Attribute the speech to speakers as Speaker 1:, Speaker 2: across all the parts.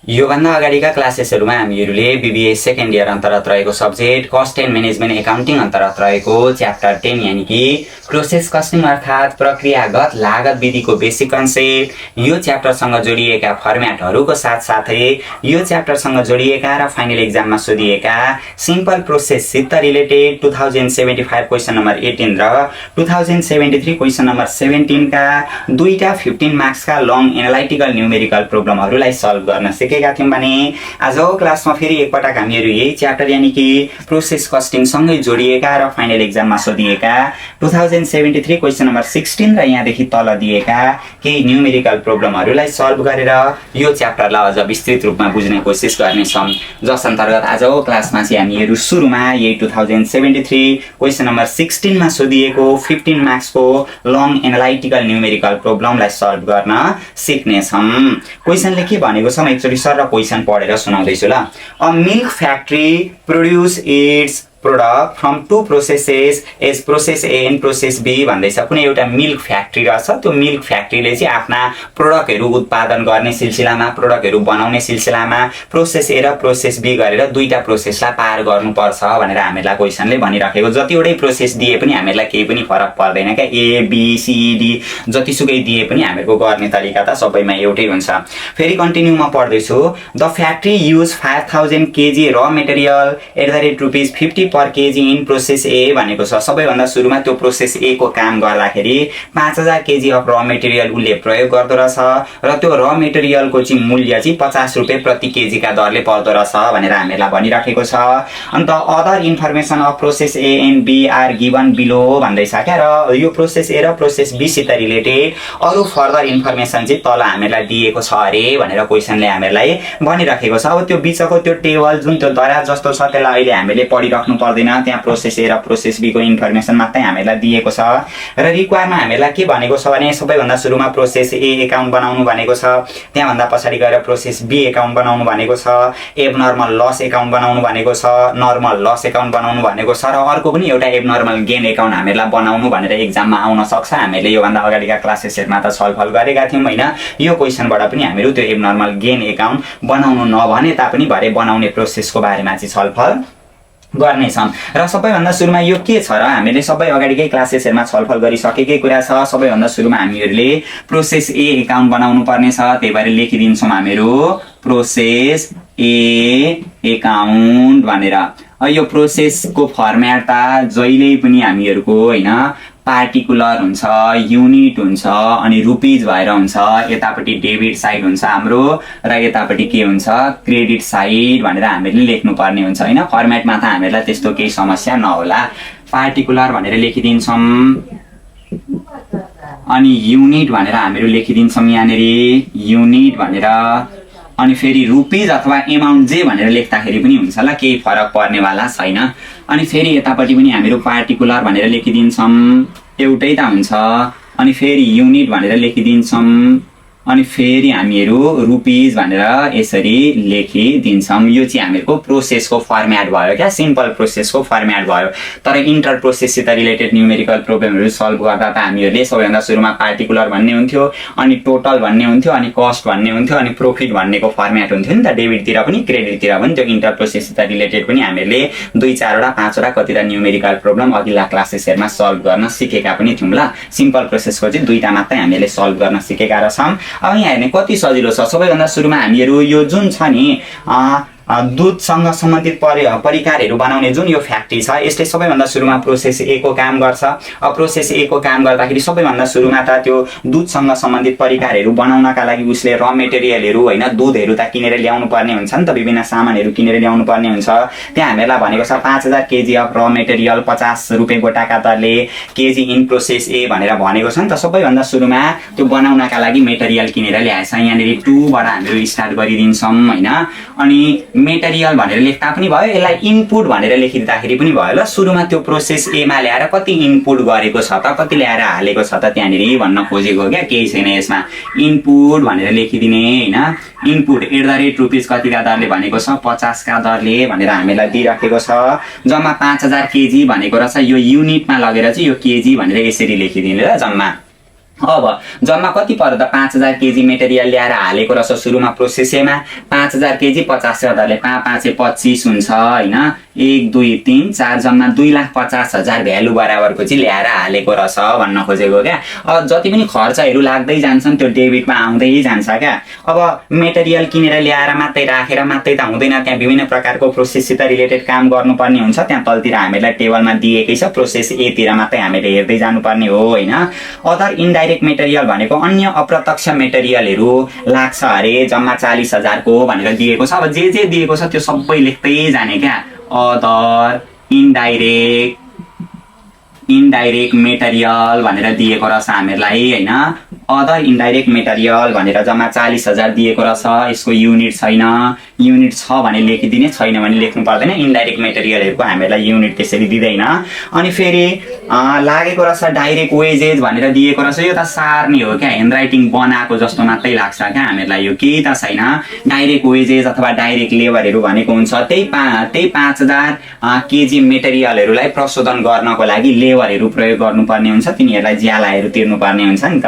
Speaker 1: योभन्दा अगाडिका क्लासेसहरुमा हामीहरूले BBA second year अन्तर्गत रहेको subject cost and management accounting अन्तर्गत रहेको च्याप्टर 10 यानी कि प्रोसेस कस्टिङ अर्थात प्रक्रियागत लागत विधिको बेसिक कन्सेप्ट, यो च्याप्टरसँग जोडिएका फर्म्याटहरुको साथसाथै यो च्याप्टरसँग जोडिएका र फाइनल एक्जाममा सोधिएका सिम्पल प्रोसेससित रिलेटेड 2075 क्वेशन नम्बर 18 र 2073 क्वेशन नम्बर 17 का दुईटा 15 मार्क्सका लङ एनालाइटिकल न्युमेरिकल प्रोब्लमहरुलाई सल्भ गर्न सिकेका थियौं भने आजको क्लासमा फेरि एकपटक हामीहरु यही च्याप्टर यानी कि प्रोसेस कस्टिङ सँगै जोडिएका र फाइनल एक्जाममा सोधिएका 2073 क्वेशन नम्बर 16 र यहाँदेखि तल दिएका केही न्युमेरिकल प्रोब्लमहरुलाई सल्भ गरेर यो च्याप्टरलाई अझ विस्तृत रूपमा बुझ्ने कोसिस गर्नेछौं। जस अन्तर्गत आजको क्लासमा चाहिँ हामीहरु सुरुमा यही 2073 क्वेशन नम्बर 16 मा सोधिएको 15 मार्क्सको लङ एनालाइटिकल न्युमेरिकल प्रोब्लमलाई सल्भ गर्न सिक्नेछौं। क्वेशनले के भनेको छ म एकचोटी सर क्वेशन पढेर सुनाउँदैछु ल। A milk factory produce its product from two processes as process A and process B भन्दैछ। कुनै एउटा मिल्क फ्याक्ट्री रहेछ, त्यो मिल्क फ्याक्ट्रीले चाहिँ आफ्ना प्रोडक्टहरु उत्पादन गर्ने सिलसिलामा, प्रोडक्टहरु बनाउने सिलसिलामा प्रोसेस ए र प्रोसेस बी गरेर दुईटा प्रोसेसलाई पार गर्नुपर्छ भनेर हामीलाई क्वेशनले भनिराखेको। जतिवटै प्रोसेस दिए पनि हामीलाई केही पनि फरक पर्दैन के, ए बी सी डी जतिसुकै दिए पनि हामीहरुको गर्ने तरिका त सबैमा एउटै हुन्छ। फेरि कन्टिन्यू म पढ्दैछु। द फ्याक्ट्री युज 5000 केजी र material at the rate ₹50 per KG in process A भनेको छ। सबैभन्दा सुरुमा त्यो प्रोसेस ए को काम गर्दाखेरि 5000 केजी अफ र मटेरियल उले प्रयोग गर्दो रहेछ र त्यो र मटेरियलको चाहिँ मूल्य चाहिँ ₹50 प्रति केजी का दरले पर्दो रहेछ भनेर हामीलाई भनिराखेको छ। अन्त other information of process A and B are given below भन्दैछ क्या। र यो प्रोसेस ए र प्रोसेस बी सित रिलेटेड अरु फर्दर इन्फर्मेसन चाहिँ तल हामीलाई दिएको छ अरे भनेर क्वेशनले हामीलाई भनिराखेको छ। अब त्यो बीचको त्यो टेबल जुन त्यो दराज जस्तो छ त्यसलाई अहिले हामीले पढिराख्नु पर्दैन, त्यहाँ प्रोसेस ए र प्रोसेस बी को इन्फर्मेसन मात्रै हामीलाई दिएको छ। र रिक्वायरमा हामीलाई के भनेको छ भने सबैभन्दा सुरुमा प्रोसेस ए एकाउन्ट बनाउनु भनेको छ, त्यहाँ भन्दा पछाडी गएर प्रोसेस बी एकाउन्ट बनाउनु भनेको छ, एबनर्मल लस एकाउन्ट बनाउनु भनेको छ, नर्मल लस एकाउन्ट बनाउनु भनेको छ र अर्को पनि एउटा एबनर्मल गेन एकाउन्ट हामीलाई बनाउनु भनेर एक्जाममा आउन सक्छ। हामीले यो भन्दा अगाडिका क्लासेसहरुमा त छलफल गरेका थियौं हैन। यो क्वेशनबाट पनि हामीहरु त्यो एबनर्मल गेन एकाउन्ट बनाउनु नभने तापनि भरे बनाउने प्रोसेसको बारेमा चाहिँ छलफल गर्नेछौं। र सबैभन्दा सुरुमा यो के छ र हामीले सबै अगाडिकै क्लासेसहरुमा छलफल गरिसकेकै कुरा छ। सबैभन्दा सुरुमा हामीहरुले प्रोसेस ए एकाउन्ट बनाउनु पर्ने छ, त्यही भएर लेखिदिन्छौं हामीहरु प्रोसेस ए एकाउन्ट भनेर। यो प्रोसेसको फर्म्याट त जहिल्यै पनि हामीहरुको हैन पार्टिकुलर हुन्छ, युनिट हुन्छ अनि रुपीज भएर हुन्छ। यतापट्टि डेबिट साइड हुन्छ हाम्रो र यतापट्टि के हुन्छ क्रेडिट साइड भनेर हामीले लेख्नु पर्ने हुन्छ हैन। फर्म्याटमा त हामीलाई त्यस्तो केही समस्या नहोला। पार्टिकुलर भनेर लेखिदिन्छौं अनि युनिट भनेर हामीहरु लेखिदिन्छौं यहाँनेरि युनिट भनेर, अनि फेरि रुपीज अथवा एमाउन्ट जे भनेर लेख्दाखेरि पनि हुन्छ ल, केही फरक पर्नेवाला छैन। अनि फेरि यतापट्टि पनि हामीहरु पार्टिकुलर भनेर लेखिदिन्छौं, एउटै त हुन्छ। अनि फेरि युनिट भनेर लेखिदिन्छौं अनि फेरि हामीहरु रुपीज भनेर यसरी लेखिदिन्छौं। यो चाहिँ हामीहरुको प्रोसेसको फर्म्याट भयो क्या, सिम्पल प्रोसेसको फर्म्याट भयो। तर इन्टर प्रोसेससित रिलेटेड न्युमेरिकल प्रोब्लमहरु सल्भ गर्दा त हामीहरुले सबैभन्दा सुरुमा पार्टिकुलर भन्ने हुन्थ्यो, अनि टोटल भन्ने हुन्थ्यो, अनि कस्ट भन्ने हुन्थ्यो, अनि प्रॉफिट भन्नेको फर्म्याट हुन्थ्यो नि त। डेबिटतिर पनि क्रेडिटतिर पनि त्यो इन्टर प्रोसेससित रिलेटेड पनि हामीहरुले 2 4 वटा 5 वटा कतिटा न्युमेरिकल प्रोब्लम अघिल्ला क्लासेसहरुमा सल्भ गर्न सिकेका पनि थियौं ल। सिम्पल प्रोसेसको चाहिँ दुईटा मात्रै हामीले सल्भ गर्न सिकेका रहेछौं। अब यहाँ हेर्ने कति सजिलो छ। सबैभन्दा सुरुमा हामीहरु यो जुन छ नि दूधसँग सम्बन्धित परिकारहरु बनाउने जुन यो फ्याक्ट्री छ, यसले सबैभन्दा सुरुमा प्रोसेस ए को काम गर्छ। अब प्रोसेस ए को काम गर्दाखेरि सबैभन्दा सुरुमा त त्यो दूधसँग सम्बन्धित परिकारहरु बनाउनका लागि उसले र मटेरियलहरु हैन दूधहरु त किनेर ल्याउनु पर्ने हुन्छ नि त, विभिन्न सामानहरु किनेर ल्याउनु पर्ने हुन्छ। त्यहाँ हामीलाई भनेको छ 5000 केजी अफ र मटेरियल ₹50 गोटाका दरले केजी इन प्रोसेस ए भनेर भनेको छ नि त। सबैभन्दा सुरुमा त्यो बनाउनका लागि मटेरियल किनेर ल्याएछ। यहाँनेरि 2 बाट हामीहरु स्टार्ट गरिदिन्छौं हैन। अनि मटेरियल भनेर लेख्दा पनि भयो, यसलाई इनपुट भनेर लेखिदिँदाखेरि पनि भयो ल। सुरुमा त्यो प्रोसेस ए मा ल्याएर कति इनपुट गरेको छ त, कति ल्याएर हालेको छ त त्यहाँनेरि भन्न खोजेको क्या, केही छैन यसमा। इनपुट भनेर लेखिदिने हैन। Input at the rate rupees कतिका दरले भनेको छ 50 का दरले भनेर हामीलाई दिइराखेको छ। जम्मा 5000 केजी भनेको रहेछ। यो युनिटमा लगेर चाहिँ यो केजी भनेर यसरी लेखिदिने ल जम्मा। अब जम्मा कति पर्यो त 5000 केजी मेटेरियल ल्याएर हालेको रहेछ सुरुमा प्रोसेसमा 5000 केजी 50,000ले 5×5=25 हुन्छ हैन 1 2 3 4 जम्मा 2,50,000 भ्यालु बराबरको चाहिँ ल्याएर हालेको रहेछ भन्न खोजेको क्या। अब जति पनि खर्चहरू लाग्दै जान्छन् त्यो डेबिटमा आउँदै जान्छ क्या। अब मेटेरियल किनेर ल्याएर मात्रै राखेर मात्रै त हुँदैन, त्यहाँ विभिन्न प्रकारको प्रोसेससित रिलेटेड काम गर्नुपर्ने हुन्छ। त्यहाँ तलतिर हामीलाई टेबलमा दिएकै छ, प्रोसेस ए तिर मात्रै हामीले हेर्दै जानुपर्ने हो हैन। अदर इन्डाइरेक्ट मेटेरियल भनेको अन्य अप्रत्यक्ष मेटेरियलहरू लाग्छ अरे जम्मा 40,000 को भनेर दिएको छ। अब जे दिएको छ त्यो सबै लेख्दै जाने क्या। अदर इन्डाइरेक्ट मेटेरियल भनेर दिएको रहेछ हामीलाई हैन। अदर इन्डाइरेक्ट मेटेरियल भनेर जम्मा 40,000 दिएको रहेछ। यसको युनिट छैन, युनिट छ भने लेखिदिने, छैन भने लेख्नु पर्दैन। इन्डाइरेक्ट मेटेरियलहरुको हामीलाई युनिट त्यसरी दिदैन। अनि फेरि लागेको रहेछ डाइरेक्ट वेजेस भनेर दिएको रहेछ। यो त सार्ने हो क्या, ह्यान्डराइटिङ बनाएको जस्तो मात्रै लाग्छ क्या हामीलाई, यो केही त छैन। डाइरेक्ट वेजेस अथवा डाइरेक्ट लेबरहरु भनेको हुन्छ त्यही 5000 केजी मेटेरियलहरुलाई प्रशोधन गर्नको लागि लेबरहरु प्रयोग गर्नुपर्ने हुन्छ, तिनीहरुलाई ज्यालाहरु तिर्नुपर्ने हुन्छ नि त।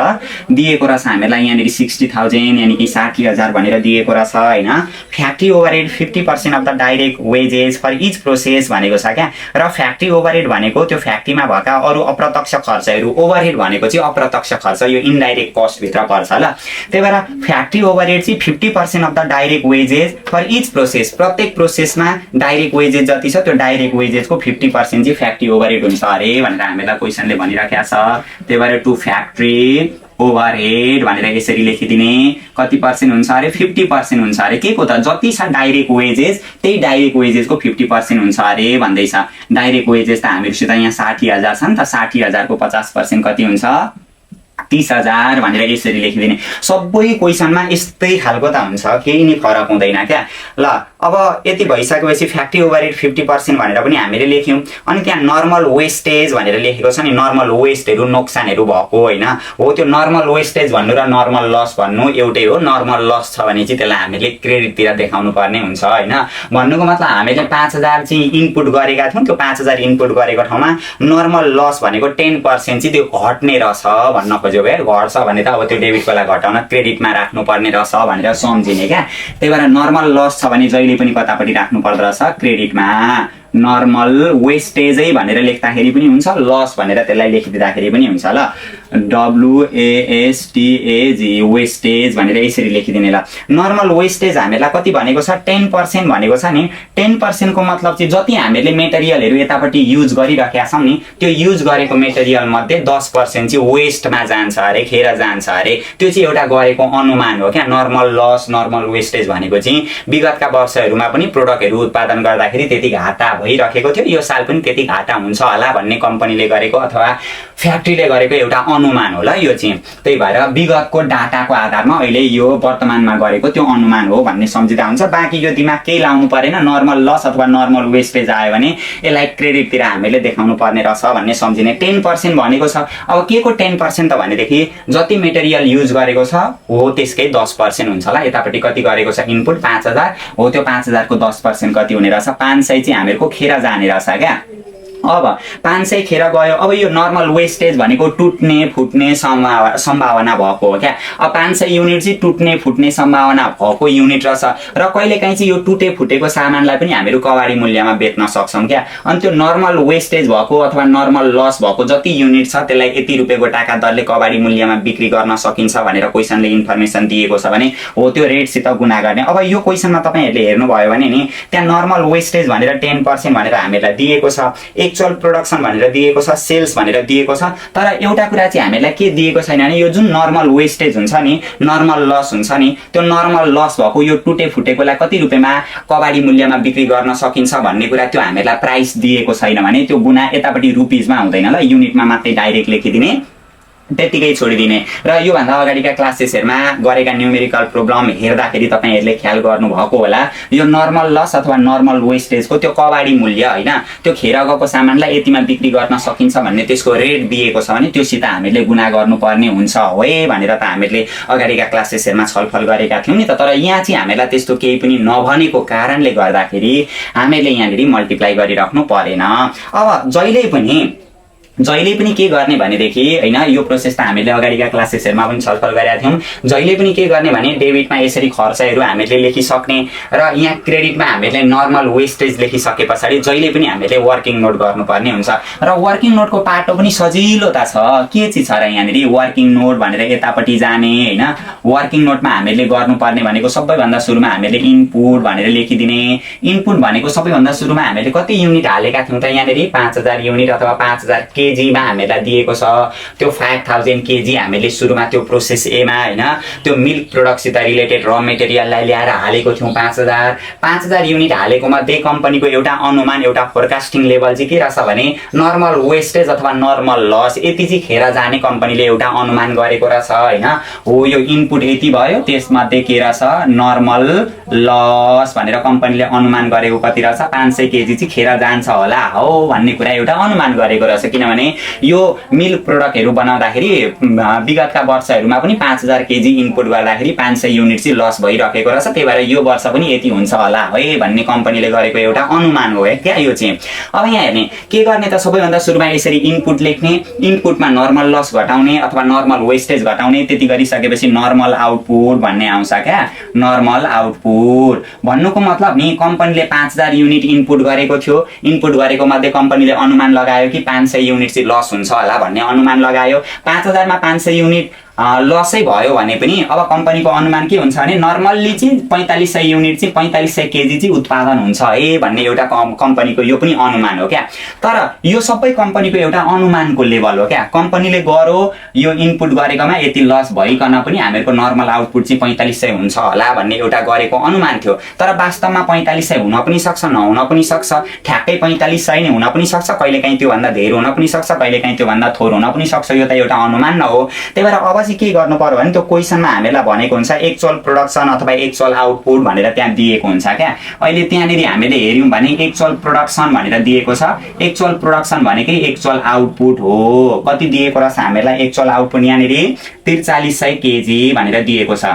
Speaker 1: दिएको रहेछ हामीलाई यहाँनिर 60,000 यानी कि 60,000 भनेर दिएको रहेछ हैन। Factory overhead 50% of the direct wages for each process भनेको छ क्या। र फ्याक्ट्री ओभरहेड भनेको त्यो फ्याक्ट्रीमा भएका अरु अप्रत्यक्ष खर्चहरु, ओभरहेड भनेको चाहिँ अप्रत्यक्ष खर्च, यो इन्डाइरेक्ट कस्ट भित्र पर्छ ल। त्यही भएर फ्याक्ट्री ओभरहेड चाहिँ 50% of the direct wages for each process, प्रत्येक प्रोसेसमा डाइरेक्ट वेजेस जति छ त्यो डाइरेक्ट वेजेसको 50% चाहिँ फ्याक्ट्री ओभरहेड हुन्छ अरे भनेर हामीलाई क्वेशनले भनिराखेको छ। त्यही भएर टु फ्याक्ट्री ओभरहेड भनेर यसरी लेखिदिने। कति पर्सेन्ट हुन्छ अरे 50% हुन्छ अरे। के को त जति छ डाइरेक्ट वेजेस त्यही डाइरेक्ट वेजेसको 50% हुन्छ अरे भन्दैछ। डाइरेक्ट वेजेस त हामीहरुसित यहाँ 60,000 छ नि त, 60,000 को 50% कति हुन्छ 30,000 भनेर यसरी लेखिदिने। सबै क्वेशनमा यस्तै खालको त हुन्छ, केही नि फरक हुँदैन क्या। ल अब यति भइसकेपछि फ्याक्ट्री ओभरहेड 50% भनेर पनि हामीले लेख्यौं। अनि त्यहाँ नर्मल वेस्टेज भनेर लेखेको छ नि, नर्मल वेस्टहरु नोक्सानहरु भएको हैन हो। त्यो नर्मल वेस्टेज भन्नु र नर्मल लस भन्नु एउटै हो। नर्मल लस छ भने चाहिँ त्यसलाई हामीले क्रेडिटतिर देखाउनु पर्ने हुन्छ हैन। भन्नुको मतलब हामीले 5000 चाहिँ इनपुट गरेका थियौं, त्यो 5000 इनपुट गरेको ठाउँमा नर्मल लस भनेको 10% चाहिँ त्यो घट्ने रहेछ भन्न खोज्यो। घट्छ भने त अब त्यो डेबिटको लागि घटाउन क्रेडिटमा राख्नु पर्ने रहेछ भनेर सम्झिने क्या। त्यही भएर नर्मल लस छ भने जहिले पनि कतापट्टि राख्नु पर्दो रहेछ क्रेडिटमा। नर्मल वेस्टेजै भनेर लेख्दाखेरि पनि हुन्छ, लस भनेर त्यसलाई लेखिदिँदाखेरि पनि हुन्छ ल। WASTAG वेस्टेज भनेर यसरी लेखिदिने ल। नर्मल वेस्टेज हामीलाई कति भनेको छ 10% भनेको छ नि। 10% को मतलब चाहिँ जति हामीले मेटेरियलहरु यतापट्टि युज गरिराखेका छौं नि त्यो युज गरेको मेटेरियल मध्ये 10% चाहिँ वेस्टमा जान्छ अरे, खेर जान्छ अरे। त्यो चाहिँ एउटा गरेको अनुमान हो क्या। नर्मल लस नर्मल वेस्टेज भनेको चाहिँ विगतका वर्षहरुमा पनि प्रोडक्टहरु उत्पादन गर्दाखेरि त्यति घाटा भइराखेको थियो, यो साल पनि त्यति घाटा हुन्छ होला भन्ने कम्पनीले गरेको अथवा फ्याक्ट्रीले गरेको एउटा अनुमान हो ल यो चाहिँ। त्यही भएर विगतको डाटाको आधारमा अहिले यो वर्तमानमा गरेको त्यो अनुमान हो भन्ने सम्झिदा हुन्छ। बाँकी यो दिमाग केही लाउनु परेन। नर्मल लस अथवा नर्मल वेस्टेज आयो भने यसलाई क्रेडिटतिर हामीले देखाउनु पर्ने रहेछ भन्ने सम्झिने। 10% भनेको छ। अब के को 10% त भनेदेखि जति मेटेरियल युज गरेको छ हो त्यसकै 10% हुन्छ ल। यतापट्टि कति गरेको छ इनपुट 5000 हो, त्यो 5000 को 10% कति हुने रहेछ 500 चाहिँ हामीहरुको खेर जाने रहेछ क्या। अब 500 खेर गयो। अब यो नर्मल वेस्टेज भनेको टुट्ने फुट्ने सम्भावना भएको हो क्या। अब 500 युनिट चाहिँ टुट्ने फुट्ने सम्भावना भएको युनिट रहेछ र कहिलेकाहीँ चाहिँ यो टुटे फुटेको सामानलाई पनि हामीहरु कबाडी मूल्यमा बेच्न सक्छौं क्या। अनि त्यो नर्मल वेस्टेज भएको अथवा नर्मल लस भएको जति युनिट छ त्यसलाई यति रुपैयाँको टाका दरले कबाडी मूल्यमा बिक्री गर्न सकिन्छ भनेर क्वेशनले इन्फर्मेसन दिएको छ भने हो त्यो रेटसित गुणा गर्ने। अब यो क्वेशनमा तपाईहरुले हेर्नु भयो भने नि त्यहाँ नर्मल वेस्टेज भनेर 10% भनेर हामीलाई दिएको छ, एक्चुअल प्रोडक्सन भनेर दिएको छ, सेल्स भनेर दिएको छ। तर एउटा कुरा चाहिँ हामीलाई के दिएको छैन भने यो जुन नर्मल वेस्टेज हुन्छ नि, नर्मल लस हुन्छ नि, त्यो नर्मल लस भएको यो टुटे फुटेकोलाई कति रुपैयाँमा कबाडी मूल्यमा बिक्री गर्न सकिन्छ भन्ने कुरा त्यो हामीलाई प्राइस दिएको छैन भने त्यो गुणा यतापट्टि रुपीजमा हुँदैन ल, युनिटमा मात्रै डाइरेक्ट लेखिदिने त्यतिकै छोडिदिने। र यो भन्दा अगाडिका क्लासेसहरुमा गरेका न्यूमेरिकल प्रब्लम हेर्दाखेरि तपाईहरुले ख्याल गर्नु भएको होला। यो नर्मल लस अथवा नर्मल वेस्टेजको त्यो कबाडी मूल्य हैन, त्यो खेर गएको सामानलाई यतिमा बिक्री गर्न सकिन्छ भन्ने त्यसको रेट दिएको छ भने त्योसित हामीले गुणा गर्नुपर्ने हुन्छ होए भनेर त हामीले अगाडिका क्लासेसहरुमा छलफल गरेका थियौं नि त। तर यहाँ चाहिँ हामीलाई त्यस्तो केही पनि नभनेको कारणले गर्दाखेरि हामीले यहाँनेरि मल्टिप्लाई गरिराख्नु परेन। अब जहिले पनि जहिले पनि के गर्ने भनेदेखि हैन यो प्रोसेस त हामीले अगाडिका क्लासेसहरुमा पनि छलफल गरेका थियौं। जहिले पनि के गर्ने भने डेबिटमा यसरी खर्चहरु हामीले लेखिसक्ने र यहाँ क्रेडिटमा हामीले नर्मल वेस्टेज लेखिसकेपछि जहिले पनि हामीले वर्किङ नोट गर्नुपर्ने हुन्छ र वर्किङ नोटको पाटो पनि सजिलो त छ। के चाहिँ छ र यहाँनेरि वर्किङ नोट भनेर यतापट्टि जाने हैन। वर्किङ नोटमा हामीले गर्नुपर्ने भनेको सबैभन्दा सुरुमा हामीले इनपुट भनेर लेखिदिने। इनपुट भनेको सबैभन्दा सुरुमा हामीले कति युनिट हालेका थियौं त यहाँनेरि 5000 युनिट अथवा 5000 केजी मा हामीलाई दिएको छ। त्यो 5000 केजी हामीले सुरुमा त्यो प्रोसेस ए मा हैन त्यो मिल्क प्रोडक्टसित रिलेटेड र मेटेरियललाई ल्याएर हालेको थियौं 5000 युनिट हालेको मध्ये कम्पनीको एउटा अनुमान एउटा फोरकास्टिङ लेभल चाहिँ के रहेछ भने नर्मल वेस्टेज अथवा नर्मल लस यति चाहिँ खेर जाने कम्पनीले एउटा अनुमान गरेको रहेछ हैन। हो यो इनपुट यति भयो त्यसमध्ये के रहेछ नर्मल लस भनेर कम्पनीले अनुमान गरेको कति रहेछ 500 केजी चाहिँ खेर जान्छ होला हो भन्ने कुरा एउटा अनुमान गरेको रहेछ। किनभने यो मिल्क प्रोडक्टहरु बनाउँदाखेरि विगतका वर्षहरुमा पनि 5000 केजी इनपुट गर्दाखेरि 500 युनिट चाहिँ लस भइरहेको रहेछ। त्यही भएर यो वर्ष पनि यति हुन्छ होला है भन्ने कम्पनीले गरेको एउटा अनुमान हो क्या यो चाहिँ। अब यहाँ हेर्ने के गर्ने त सबैभन्दा सुरुमा यसरी इनपुट लेख्ने। इनपुटमा नर्मल लस घटाउने अथवा नर्मल वेस्टेज घटाउने। त्यति गरिसकेपछि नर्मल आउटपुट भन्ने आउँछ क्या। नर्मल आउटपुट भन्नुको मतलब नि कम्पनीले 5000 युनिट इनपुट गरेको थियो। इनपुट गरेको मध्ये कम्पनीले अनुमान लगायो कि 500 युनिट चाहिँ लस हुन्छ होला भन्ने अनुमान लगायो। 5000 मा 500 युनिट लसै भयो भने पनि अब कम्पनीको अनुमान के हुन्छ भने नर्मल्ली चाहिँ 4500 युनिट चाहिँ 4500 केजी चाहिँ उत्पादन हुन्छ है भन्ने एउटा कम्पनीको यो पनि अनुमान हो क्या। तर यो सबै कम्पनीको एउटा अनुमानको लेभल हो क्या। कम्पनीले गरो यो इनपुट गरेकोमा यति लस भइकन पनि हामीहरुको नर्मल आउटपुट चाहिँ 4500 हुन्छ होला भन्ने एउटा गरेको अनुमान थियो। तर वास्तवमा 4500 हुन पनि सक्छ नहुन पनि सक्छ। ठ्याक्कै 4500 नै हुन पनि सक्छ। कहिलेकाहीँ त्यो भन्दा धेरै हुन पनि सक्छ। कहिलेकाहीँ त्यो भन्दा थोर हुन पनि सक्छ। यो त एउटा अनुमान न हो। त्यही भएर अब के गर्नु पर्यो भने त्यो क्वेशनमा हामीलाई भनेको हुन्छ एक्चुअल प्रोडक्सन अथवा एक्चुअल आउटपुट भनेर त्यहाँ दिएको हुन्छ क्या। अहिले त्यहाँनेरि हामीले हेर्यौं भने एक्चुअल प्रोडक्सन भनेर दिएको छ। एक्चुअल प्रोडक्सन भनेकै एक्चुअल आउटपुट हो। कति दिएको रहेछ हामीलाई एक्चुअल आउटपुट यहाँनेरि 4300 केजी भनेर दिएको छ।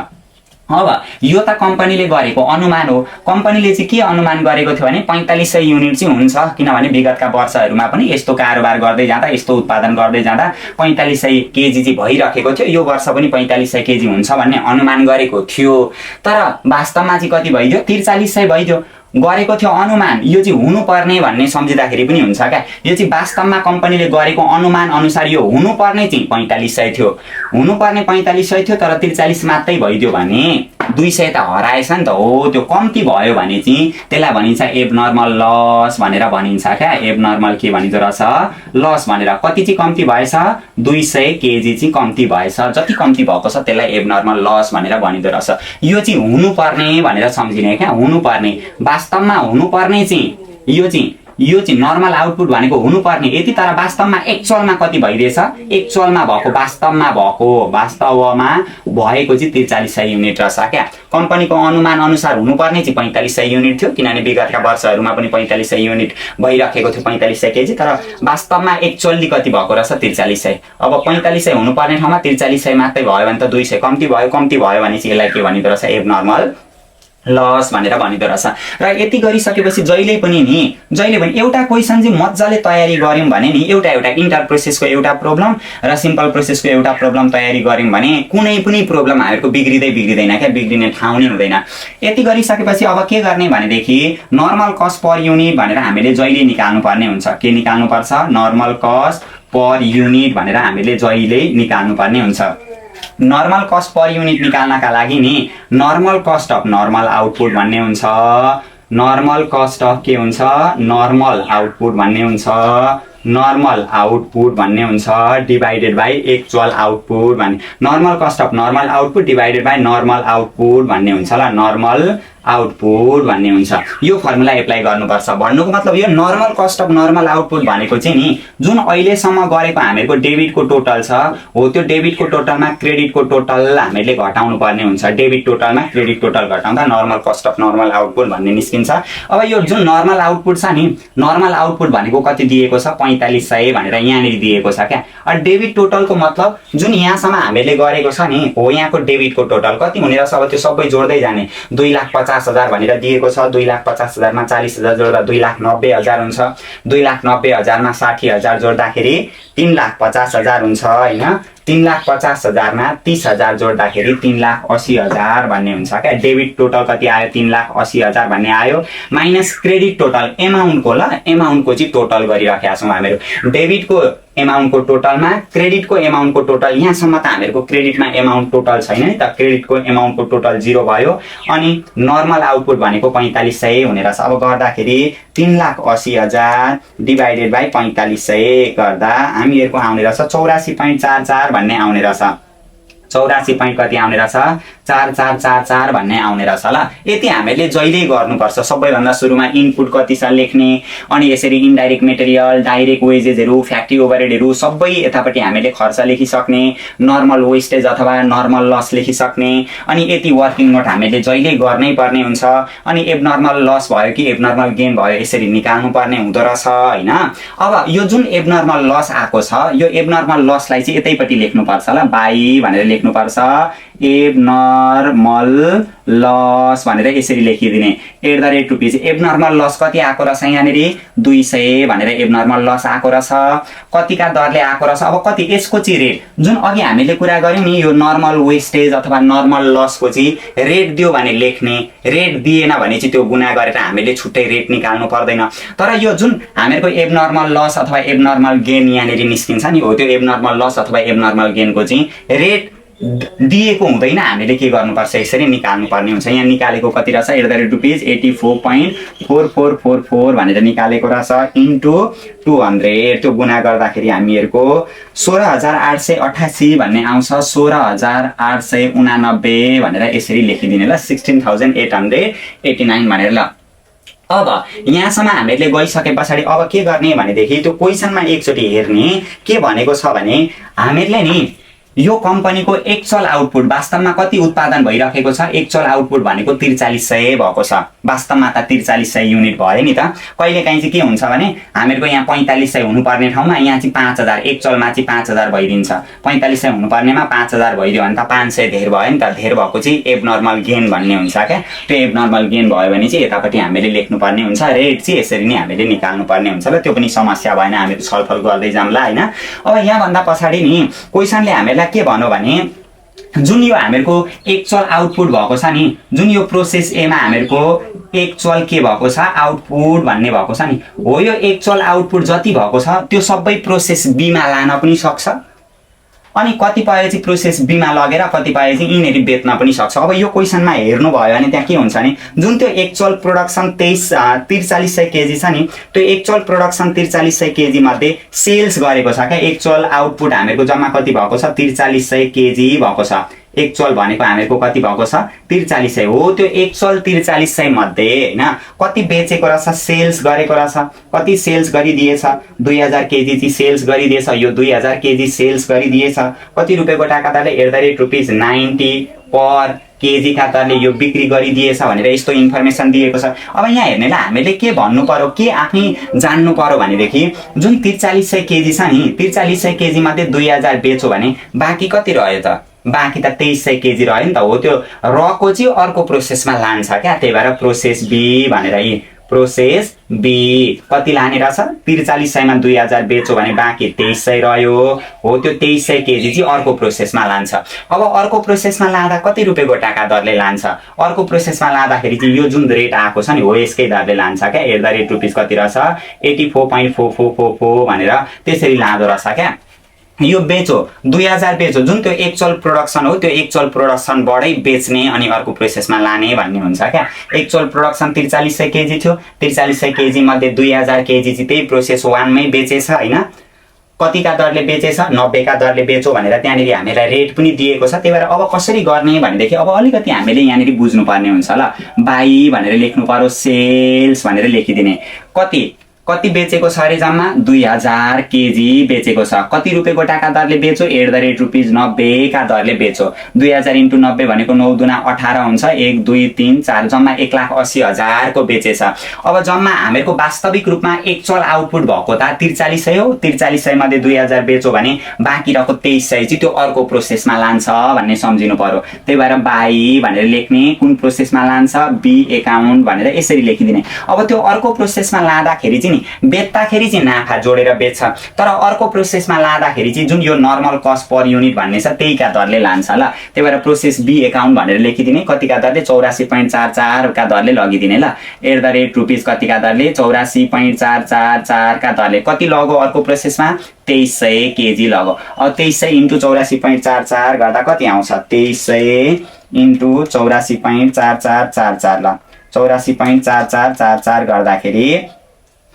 Speaker 1: अब यो त कम्पनीले गरेको अनुमान हो। कम्पनीले चाहिँ के अनुमान गरेको थियो भने 4500 युनिट चाहिँ हुन्छ। किनभने विगतका वर्षहरुमा पनि यस्तो कारोबार गर्दै जाँदा यस्तो उत्पादन गर्दै जाँदा 4500 केजी चाहिँ भइरहेको थियो। यो वर्ष पनि 4500 केजी हुन्छ भन्ने अनुमान गरेको थियो। तर वास्तवमा चाहिँ कति भइदियो 4300 भइदियो। गरेको थियो अनुमान। यो चाहिँ हुनुपर्ने भन्ने सम्झिँदाखेरि पनि हुन्छ क्या। यो चाहिँ वास्तवमा कम्पनीले गरेको अनुमान अनुसार यो हुनुपर्ने चाहिँ 4500 थियो। हुनुपर्ने 4500 थियो तर 43 मात्रै भइदियो भने 200 त हराएछ नि त। हो त्यो कम्ती भयो भने चाहिँ त्यसलाई भनिन्छ एबनर्मल लस भनेर भनिन्छ क्या। एबनर्मल के भनिन्छ रहेछ लस भनेर। कति चाहिँ कम्ती भएछ 200 केजी चाहिँ कम्ती भएछ। जति कम्ती भएको छ त्यसलाई एबनर्मल लस भनेर भनिन्छ रहेछ। यो चाहिँ हुनुपर्ने भनेर सम्झिने क्या। हुनुपर्ने वास्तवमा हुनुपर्ने चाहिँ यो चाहिँ नर्मल आउटपुट भनेको हुनुपर्ने यति। तर वास्तवमा एक्चुअलमा कति भइदिएछ एक्चुअलमा भएको वास्तवमा भएको चाहिँ 4300 युनिट रहेछ क्या। कम्पनीको अनुमान अनुसार हुनुपर्ने चाहिँ 4500 युनिट थियो। किनभने विगतका वर्षहरुमा पनि 4500 युनिट भइरहेको थियो 4500 केजी। तर वास्तवमा एक्चुअली कति भएको रहेछ 4300। अब 4500 हुनुपर्ने ठाउँमा 4300 मात्रै भयो भने त 200 कम्ती भयो भने चाहिँ यसलाई के भनिदो रहेछ एबनर्मल लस भनेर भनिदो रहेछ। र यति गरिसकेपछि जहिले पनि एउटा क्वेशन चाहिँ मज्जाले तयारी गर्यौं भने नि एउटा इन्टर प्रोसेसको एउटा प्रब्लम र सिम्पल प्रोसेसको एउटा प्रब्लम तयारी गर्यौं भने कुनै पनि प्रब्लम हामीहरुको बिग्रिदैन क्या। बिग्रिने ठाउँ नै हुँदैन। यति गरिसकेपछि अब के गर्ने भनेदेखि नर्मल कस्ट पर युनिट भनेर हामीले जहिले निकाल्नु पर्ने हुन्छ। के निकाल्नु पर्छ नर्मल कस्ट पर युनिट भनेर हामीले जहिले निकाल्नु पर्ने हुन्छ। नर्मल कस्ट पर युनिट निकाल्नका लागि नि normal cost of normal output भन्ने हुन्छ। नर्मल कस्ट अफ के हुन्छ नर्मल आउटपुट भन्ने हुन्छ। नर्मल आउटपुट भन्ने हुन्छ डिवाइडेड बाइ एक्चुअल आउटपुट भन्ने। Normal cost of normal output divided by normal output भन्ने हुन्छ ल। नर्मल आउटपुट भन्ने हुन्छ। यो फर्मुला एप्लाई गर्नुपर्छ। भन्नुको मतलब यो normal cost of normal output भनेको चाहिँ नि जुन अहिलेसम्म गरेको हामीहरुको डेबिटको टोटल छ हो त्यो डेबिटको टोटलमा क्रेडिटको टोटल हामीले घटाउनु पर्ने हुन्छ। डेबिट टोटलमा क्रेडिट टोटल घटाउँदा normal cost of normal output भन्ने निस्किन्छ। अब यो जुन नर्मल आउटपुट छ नि नर्मल आउटपुट भनेको कति दिएको छ 4500 भनेर यहाँनेरि दिएको छ क्या। अनि डेबिट टोटलको मतलब जुन यहाँसम्म हामीले गरेको छ नि हो यहाँको डेबिटको टोटल कति हुने रहेछ। अब त्यो सबै जोड्दै जाने 2,50,000 भनेर दिएको छ। 2,50,000 मा 40,000 जोड्दा 2,90,000 हुन्छ। 2,90,000 मा 60,000 जोड्दाखेरि 3,50,000 हुन्छ हैन। 3,50,000 मा 30,000 जोड्दाखेरि 3,80,000 भन्ने हुन्छ क्या। डेबिट टोटल कति आयो 3,80,000 भन्ने आयो माइनस क्रेडिट टोटल एमाउन्टको ल एमाउन्टको चाहिँ टोटल गरिराखेका छौँ हामीहरू। डेबिटको एमाउन्टको टोटलमा क्रेडिटको एमाउन्टको टोटल यहाँसम्म त हामीहरूको क्रेडिटमा एमाउन्ट टोटल छैन नि त। क्रेडिटको एमाउन्टको टोटल 0 भयो अनि नर्मल आउटपुट भनेको 4500 हुने रहेछ। अब गर्दाखेरि 3,80,000 डिभाइडेड बाई 4500 गर्दा हामीहरूको आउने रहेछ 84.44 भन्ने आउने रहेछ। 84 point कति आउने रहेछ 4444 भन्ने आउने रहेछ ल। यति हामीले जहिले गर्नुपर्छ। सबैभन्दा सुरुमा इनपुट कति छ लेख्ने अनि यसरी इन्डाइरेक्ट मेटेरियल डाइरेक्ट वेजेसहरु फ्याक्ट्री ओभरहेडहरु सबै यतापट्टि हामीले खर्च लेखिसक्ने, नर्मल वेस्टेज अथवा नर्मल लस लेखिसक्ने अनि यति वर्किङ नोट हामीले जहिले गर्नै पर्ने हुन्छ। अनि एबनर्मल लस भयो कि एबनर्मल गेन भयो यसरी निकाल्नु पर्ने हुँदो रहेछ हैन। अब यो जुन एबनर्मल लस आको छ यो एबनर्मल लसलाई चाहिँ यतैपट्टि लेख्नु पर्छ ल। बाइ भनेर लेख्नु पर्छ एबनर्मल लस भनेर यसरी लेखिदिने @ एबनर्मल लस कति आको रहेछ यहाँनेरि 200 भनेर एबनर्मल लस आको रहेछ। कतिका दरले आको रहेछ अब कति यसको चाहिँ रेट जुन अघि हामीले कुरा गर्यौं नि यो नर्मल वेस्टेज अथवा नर्मल लसको चाहिँ रेट दियो भने लेख्ने, रेट दिएन भने चाहिँ त्यो गुणा गरेर हामीले छुट्टै रेट निकाल्नु पर्दैन। तर यो जुन हामीहरूको एबनर्मल लस अथवा एबनर्मल गेन यहाँनेरि निस्किन्छ नि हो त्यो एबनर्मल लस अथवा एबनर्मल गेनको चाहिँ रेट दिएको हुँदैन। हामीले के गर्नुपर्छ यसरी निकाल्नु पर्ने हुन्छ। यहाँ निकालेको कति रहेछ ₹84.4444 भनेर निकालेको रहेछ इन्टु 200 त्यो गुणा गर्दाखेरि हामीहरूको 16,888 भन्ने आउँछ। 16,889 भनेर यसरी लेखिदिने ल 16,889 भनेर ल। अब यहाँसम्म हामीले गइसके पछाडि अब के गर्ने भनेदेखि त्यो क्वेशनमा एकचोटि हेर्ने के भनेको छ भने हामीले नि यो कम्पनीको एक्चुअल आउटपुट वास्तवमा कति उत्पादन भइराखेको छ एक्चुअल आउटपुट भनेको 4300 भएको छ। वास्तवमा त 4300 युनिट भयो नि त। कहिलेकाहीँ चाहिँ के हुन्छ भने हामीहरूको यहाँ 4500 हुनुपर्ने ठाउँमा यहाँ चाहिँ 5000 एक्चुअलमा चाहिँ 5000 भइदिन्छ। 4500 हुनुपर्नेमा 5000 भइदियो भने त 500 धेर भयो नि त। धेर भएको चाहिँ एबनर्मल गेन भन्ने हुन्छ क्या। त्यो एबनर्मल गेन भयो भने चाहिँ यतापट्टि हामीले लेख्नुपर्ने हुन्छ। रेट चाहिँ यसरी नै हामीले निकाल्नु पर्ने हुन्छ ल। त्यो पनि समस्या भएन हामीहरू छलफल गर्दै जाउँला हैन। अब यहाँ भन्दा पछाडि नि क्वेशनले हामीलाई के भन्यो भने जुन यो हामीहरूको एक्चुअल आउटपुट भएको छ नि जुन यो प्रोसेस ए मा हामीहरूको एक्चुअल के भएको छ आउटपुट भन्ने भएको छ नि हो यो एक्चुअल आउटपुट जति भएको छ त्यो सबै प्रोसेस बी मा लान पनि सक्छ अनि कतिपय चाहिँ प्रोसेस बी मा लगेर कतिपय चाहिँ यिनीहरु बेच्न पनि सक्छ। अब यो क्वेशनमा हेर्नु भयो भने त्यहाँ के हुन्छ नि जुन त्यो एक्चुअल प्रोडक्सन 4300 केजी छ नि त्यो एक्चुअल प्रोडक्सन 4300 केजी मध्ये सेल्स गरेको छ क्या। एक्चुअल आउटपुट हामीहरूको जम्मा कति भएको छ 4300 केजी भएको छ। एक्चुअल भनेको हामीहरूको कति भएको छ 4300 हो। त्यो एक्चुअल 4300 मध्ये हैन कति बेचेको रहेछ सेल्स गरेको रहेछ। कति सेल्स गरिदिएछ 2000 केजी चाहिँ सेल्स गरिदिएछ। यो 2000 केजी सेल्स गरिदिएछ। कति रुपैयाँको टाका दरले @90 पर केजी का दरले यो बिक्री गरिदिएछ भनेर यस्तो इन्फर्मेसन दिएको छ। अब यहाँ हेर्नेलाई हामीले के भन्नु पर्यो के आफै जान्नु पर्यो भनेदेखि जुन 4300 केजी छ नि 4300 केजी मध्ये 2000 बेच्यो भने बाँकी कति रह्यो त बाँकी त 2300 केजी रह्यो नि त हो। त्यो रको चाहिँ अर्को प्रोसेसमा लान्छ क्या। त्यही भएर प्रोसेस बी भनेर यी प्रोसेस बी कति लाने रहेछ 4300 मा 2000 बेच्यो भने बाँकी 2300 रह्यो हो। त्यो 2300 केजी चाहिँ अर्को प्रोसेसमा लान्छ। अब अर्को प्रोसेसमा लाँदा कति रुपैयाँको टाका दरले लान्छ अर्को प्रोसेसमा लाँदाखेरि चाहिँ यो जुन रेट आएको छ नि हो यसकै दरले लान्छ क्या। @ कति रहेछ 84.4444 भनेर त्यसरी लाँदो रहेछ क्या। यो बेच्यो 2000 बेच्यो जुन त्यो एक्चुअल प्रोडक्सन हो त्यो एक्चुअल प्रोडक्सन बढै बेच्ने अनि अर्को प्रोसेसमा लाने भन्ने हुन्छ क्या। एक्चुअल प्रोडक्सन 4300 केजी थियो 4300 केजी मध्ये 2000 केजी चाहिँ त्यही प्रोसेस 1 मै बेचेछ हैन। कतिका दरले बेचेछ 90 का दरले बेच्यो भनेर त्यहाँनेरि हामीलाई रेट पनि दिएको छ। त्यही भएर अब कसरी गर्ने भनेदेखि अब अलिकति हामीले यहाँनेरि बुझ्नु पर्ने हुन्छ ल। बाइ भनेर लेख्नु पर्यो सेल्स भनेर लेखिदिने कति बेचेको छ अरे जम्मा 2000 केजी बेचेको छ। कति रुपैयाँको टाका दरले बेच्यो @90 का दरले बेच्यो। 2000 × 90 भनेको 9 दुना 18 हुन्छ 1 2 3 4 जम्मा 1,80,000 को बेचेछ। अब जम्मा हामीहरूको वास्तविक रूपमा एक्चुअल आउटपुट भएको त 4300 हो। 4300 मध्ये 2000 बेच्यो भने बाँकी रहेको 2300 चाहिँ त्यो अर्को प्रोसेसमा लान्छ भन्ने सम्झिनु पर्यो। त्यही भएर बाइ भनेर लेख्ने कुन प्रोसेसमा लान्छ बी एकाउन्ट भनेर यसरी लेखिदिने। अब त्यो अर्को प्रोसेसमा लाँदाखेरि चाहिँ नि बेच्दाखेरि चाहिँ नाफा जोडेर बेच्छ, तर अर्को प्रोसेसमा लाँदाखेरि चाहिँ जुन यो नर्मल कस्ट पर युनिट भन्ने छ त्यहीका दरले लान्छ ल। त्यही भएर प्रोसेस बी एकाउन्ट भनेर लेखिदिने, कतिका दरले 84.44 का दरले लगिदिने ल। @ कतिका दरले 84.444 का दरले कति लगो अर्को प्रोसेसमा 2300 केजी लगो। अब 2300 × 84.44 गर्दा कति आउँछ 2300 × 84.4444 ल। 84.4444 गर्दाखेरि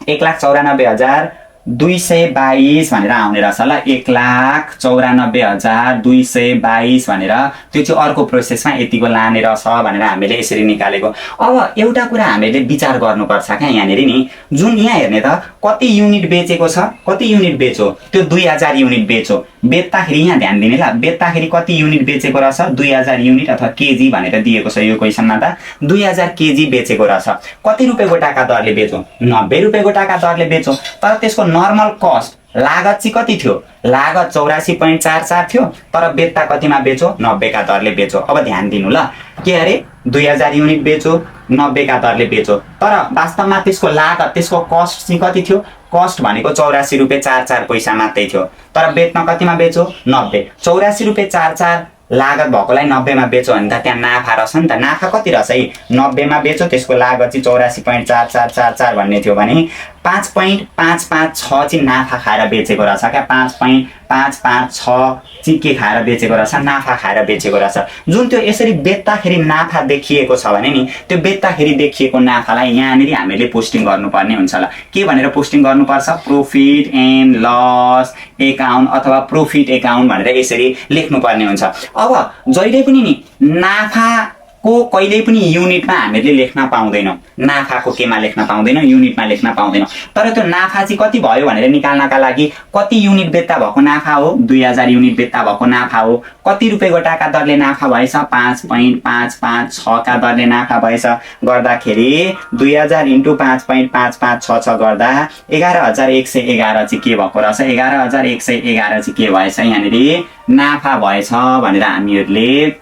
Speaker 1: 1,94,222 भनेर आउने रहेछ ल। 1,94,222 भनेर त्यो चाहिँ अर्को प्रोसेसमा यतिको लाने रहेछ भनेर हामीले यसरी निकालेको। अब एउटा कुरा हामीले विचार गर्नुपर्छ क्या यहाँनिर नि, जुन यहाँ हेर्ने त कति युनिट बेचेको छ, कति युनिट बेच्यो त्यो 2000 युनिट बेच्यो। बेच्दाखेरि यहाँ ध्यान दिने ल, बेच्दाखेरि कति युनिट बेचेको रहेछ 2000 युनिट अथवा केजी भनेर दिएको छ यो क्वेसनमा त 2000 केजी बेचेको रहेछ। कति रुपियाँ गोटाका दरले बेच्यो 90 रुपियाँ गोटाका दरले बेच्यो। तर त्यसको नर्मल कस्ट लागत चाहिँ कति थियो, लागत 84.44 थियो, तर बेच्दा कतिमा बेच्यो 90 का दरले बेच्यो। अब ध्यान दिनु ल, के अरे 2000 युनिट बेच्यो 90 का दरले बेच्यो, तर वास्तवमा त्यसको लागत त्यसको कस्ट चाहिँ कति थियो, कस्ट भनेको 84 रुपियाँ 44 पैसा मात्रै थियो, तर बेच्न कतिमा बेच्यो 90। 84 रुपियाँ 44 लागत भएकोलाई 90 मा बेच्यो भने त त्यहाँ नाफा रहेछ नि त। नाफा कति रहेछ है 90 मा बेच्यो, त्यसको लागत चाहिँ 84.4444 भन्ने थियो भने 5.556 चाहिँ नाफा खाएर बेचेको रहेछ क्या। 5.556 चाहिँ के खाएर बेचेको रहेछ, नाफा खाएर बेचेको रहेछ। जुन त्यो यसरी बेच्दाखेरि नाफा देखिएको छ भने नि त्यो बेच्दाखेरि देखिएको नाफालाई यहाँनिर हामीले पोस्टिङ गर्नुपर्ने हुन्छ ल। के भनेर पोस्टिङ गर्नुपर्छ, प्रॉफिट एन्ड लस एकाउन्ट अथवा प्रॉफिट एकाउन्ट भनेर यसरी लेख्नुपर्ने हुन्छ। अब जहिले पनि नि नाफाको कहिले पनि युनिटमा हामीले लेख्न पाउँदैनौँ, नाफाको केमा लेख्न पाउँदैनौँ, युनिटमा लेख्न पाउँदैनौँ। तर त्यो नाफा चाहिँ कति भयो भनेर निकाल्नका लागि कति युनिट बेच्दा भएको नाफा हो 2000 युनिट बेच्दा भएको नाफा हो, कति रुपियाँ गोटाका दरले नाफा भएछ 5.556 का दरले नाफा भएछ गर्दाखेरि 2000 × 5.556 गर्दा 11111 चाहिँ के भएको रहेछ, 11111 चाहिँ के भएछ यहाँनिर नाफा भएछ भनेर हामीहरूले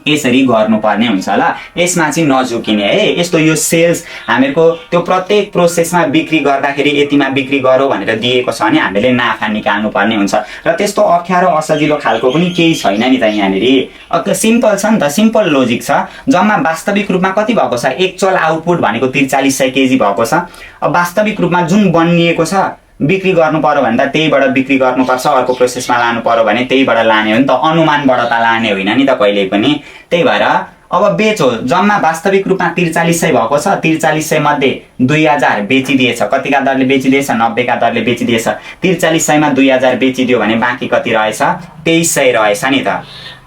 Speaker 1: यसरी गर्नुपर्ने हुन्छ ल। यसमा चाहिँ नझुकिने है। यस्तो यो सेल्स हामीहरूको त्यो प्रत्येक प्रोसेसमा बिक्री गर्दाखेरि यतिमा बिक्री गरौ भनेर दिएको छ भने हामीले नाफा निकाल्नु पर्ने हुन्छ र त्यस्तो अप्ठ्यारो असजिलो खालको पनि केही छैन नि त। यहाँनिर सिम्पल छ नि त, सिम्पल लोजिक छ। जम्मा वास्तविक रूपमा कति भएको छ, एक्चुअल आउटपुट भनेको 4300 केजी भएको छ। अब वास्तविक रूपमा जुन बनिएको छ बिक्री गर्नु पर्यो भने त त्यहीबाट बिक्री गर्नुपर्छ, अर्को प्रोसेसमा लानु पर्यो भने त्यहीबाट लाने हो नि त, अनुमानबाट त लाने होइन नि त कहिल्यै पनि। त्यही भएर अब बेचो जम्मा वास्तविक रूपमा 4300 भएको छ, 4300 मध्ये 2000 बेचिदिएछ, कतिका दरले बेचिदिएछ 90 का दरले बेचिदिएछ। 4300 मा 2000 बेचिदियो भने बाँकी कति रहेछ 2300 रहेछ नि त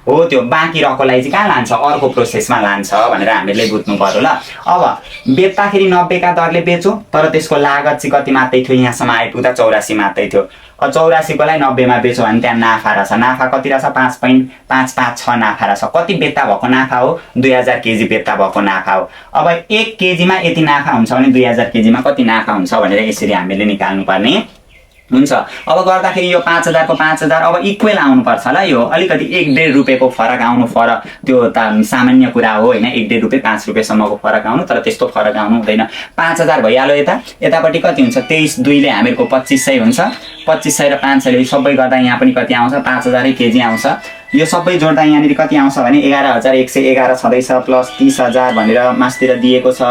Speaker 1: हो। त्यो बाँकी रहेकोलाई चाहिँ कहाँ लान्छ, अर्को प्रोसेसमा लान्छ भनेर हामीले बुझ्नु पर्यो ल। अब बेच्दाखेरि 90 का दरले बेच्यो, तर त्यसको लागत चाहिँ कति मात्रै थियो, यहाँसम्म आइपुग्दा 84 मात्रै थियो। 84 कोलाई 90 मा बेच्यो भने त्यहाँ नाफा रहेछ, नाफा कति रहेछ 5.556 नाफा रहेछ। कति बेच्दा भएको नाफा हो 2000 केजी बेच्दा भएको नाफा हो। अब 1 केजीमा यति नाफा हुन्छ भने 2000 केजीमा कति नाफा हुन्छ भनेर यसरी हामीले निकाल्नु पर्ने हुन्छ। अब गर्दाखेरि यो 5000 को 5000 अब इक्वल आउनुपर्छ ल। यो अलिकति 1-1.5 रुपियाँको फरक आउनु त्यो त सामान्य कुरा हो होइन, 1-1.5 रुपियाँ 5 रुपियाँसम्मको फरक आउनु, तर त्यस्तो फरक आउनु हुँदैन। 5000 भइहाल्यो यतापट्टि कति हुन्छ 23 2 ले हामीहरूको 2500 हुन्छ। 2500 र 500 सबै गर्दा यहाँ पनि कति आउँछ 5000 केजी आउँछ। यो सबै जोड्दा यहाँनिर कति आउँछ भने 11111 छँदैछ, प्लस 30000 भनेर मासतिर दिएको छ,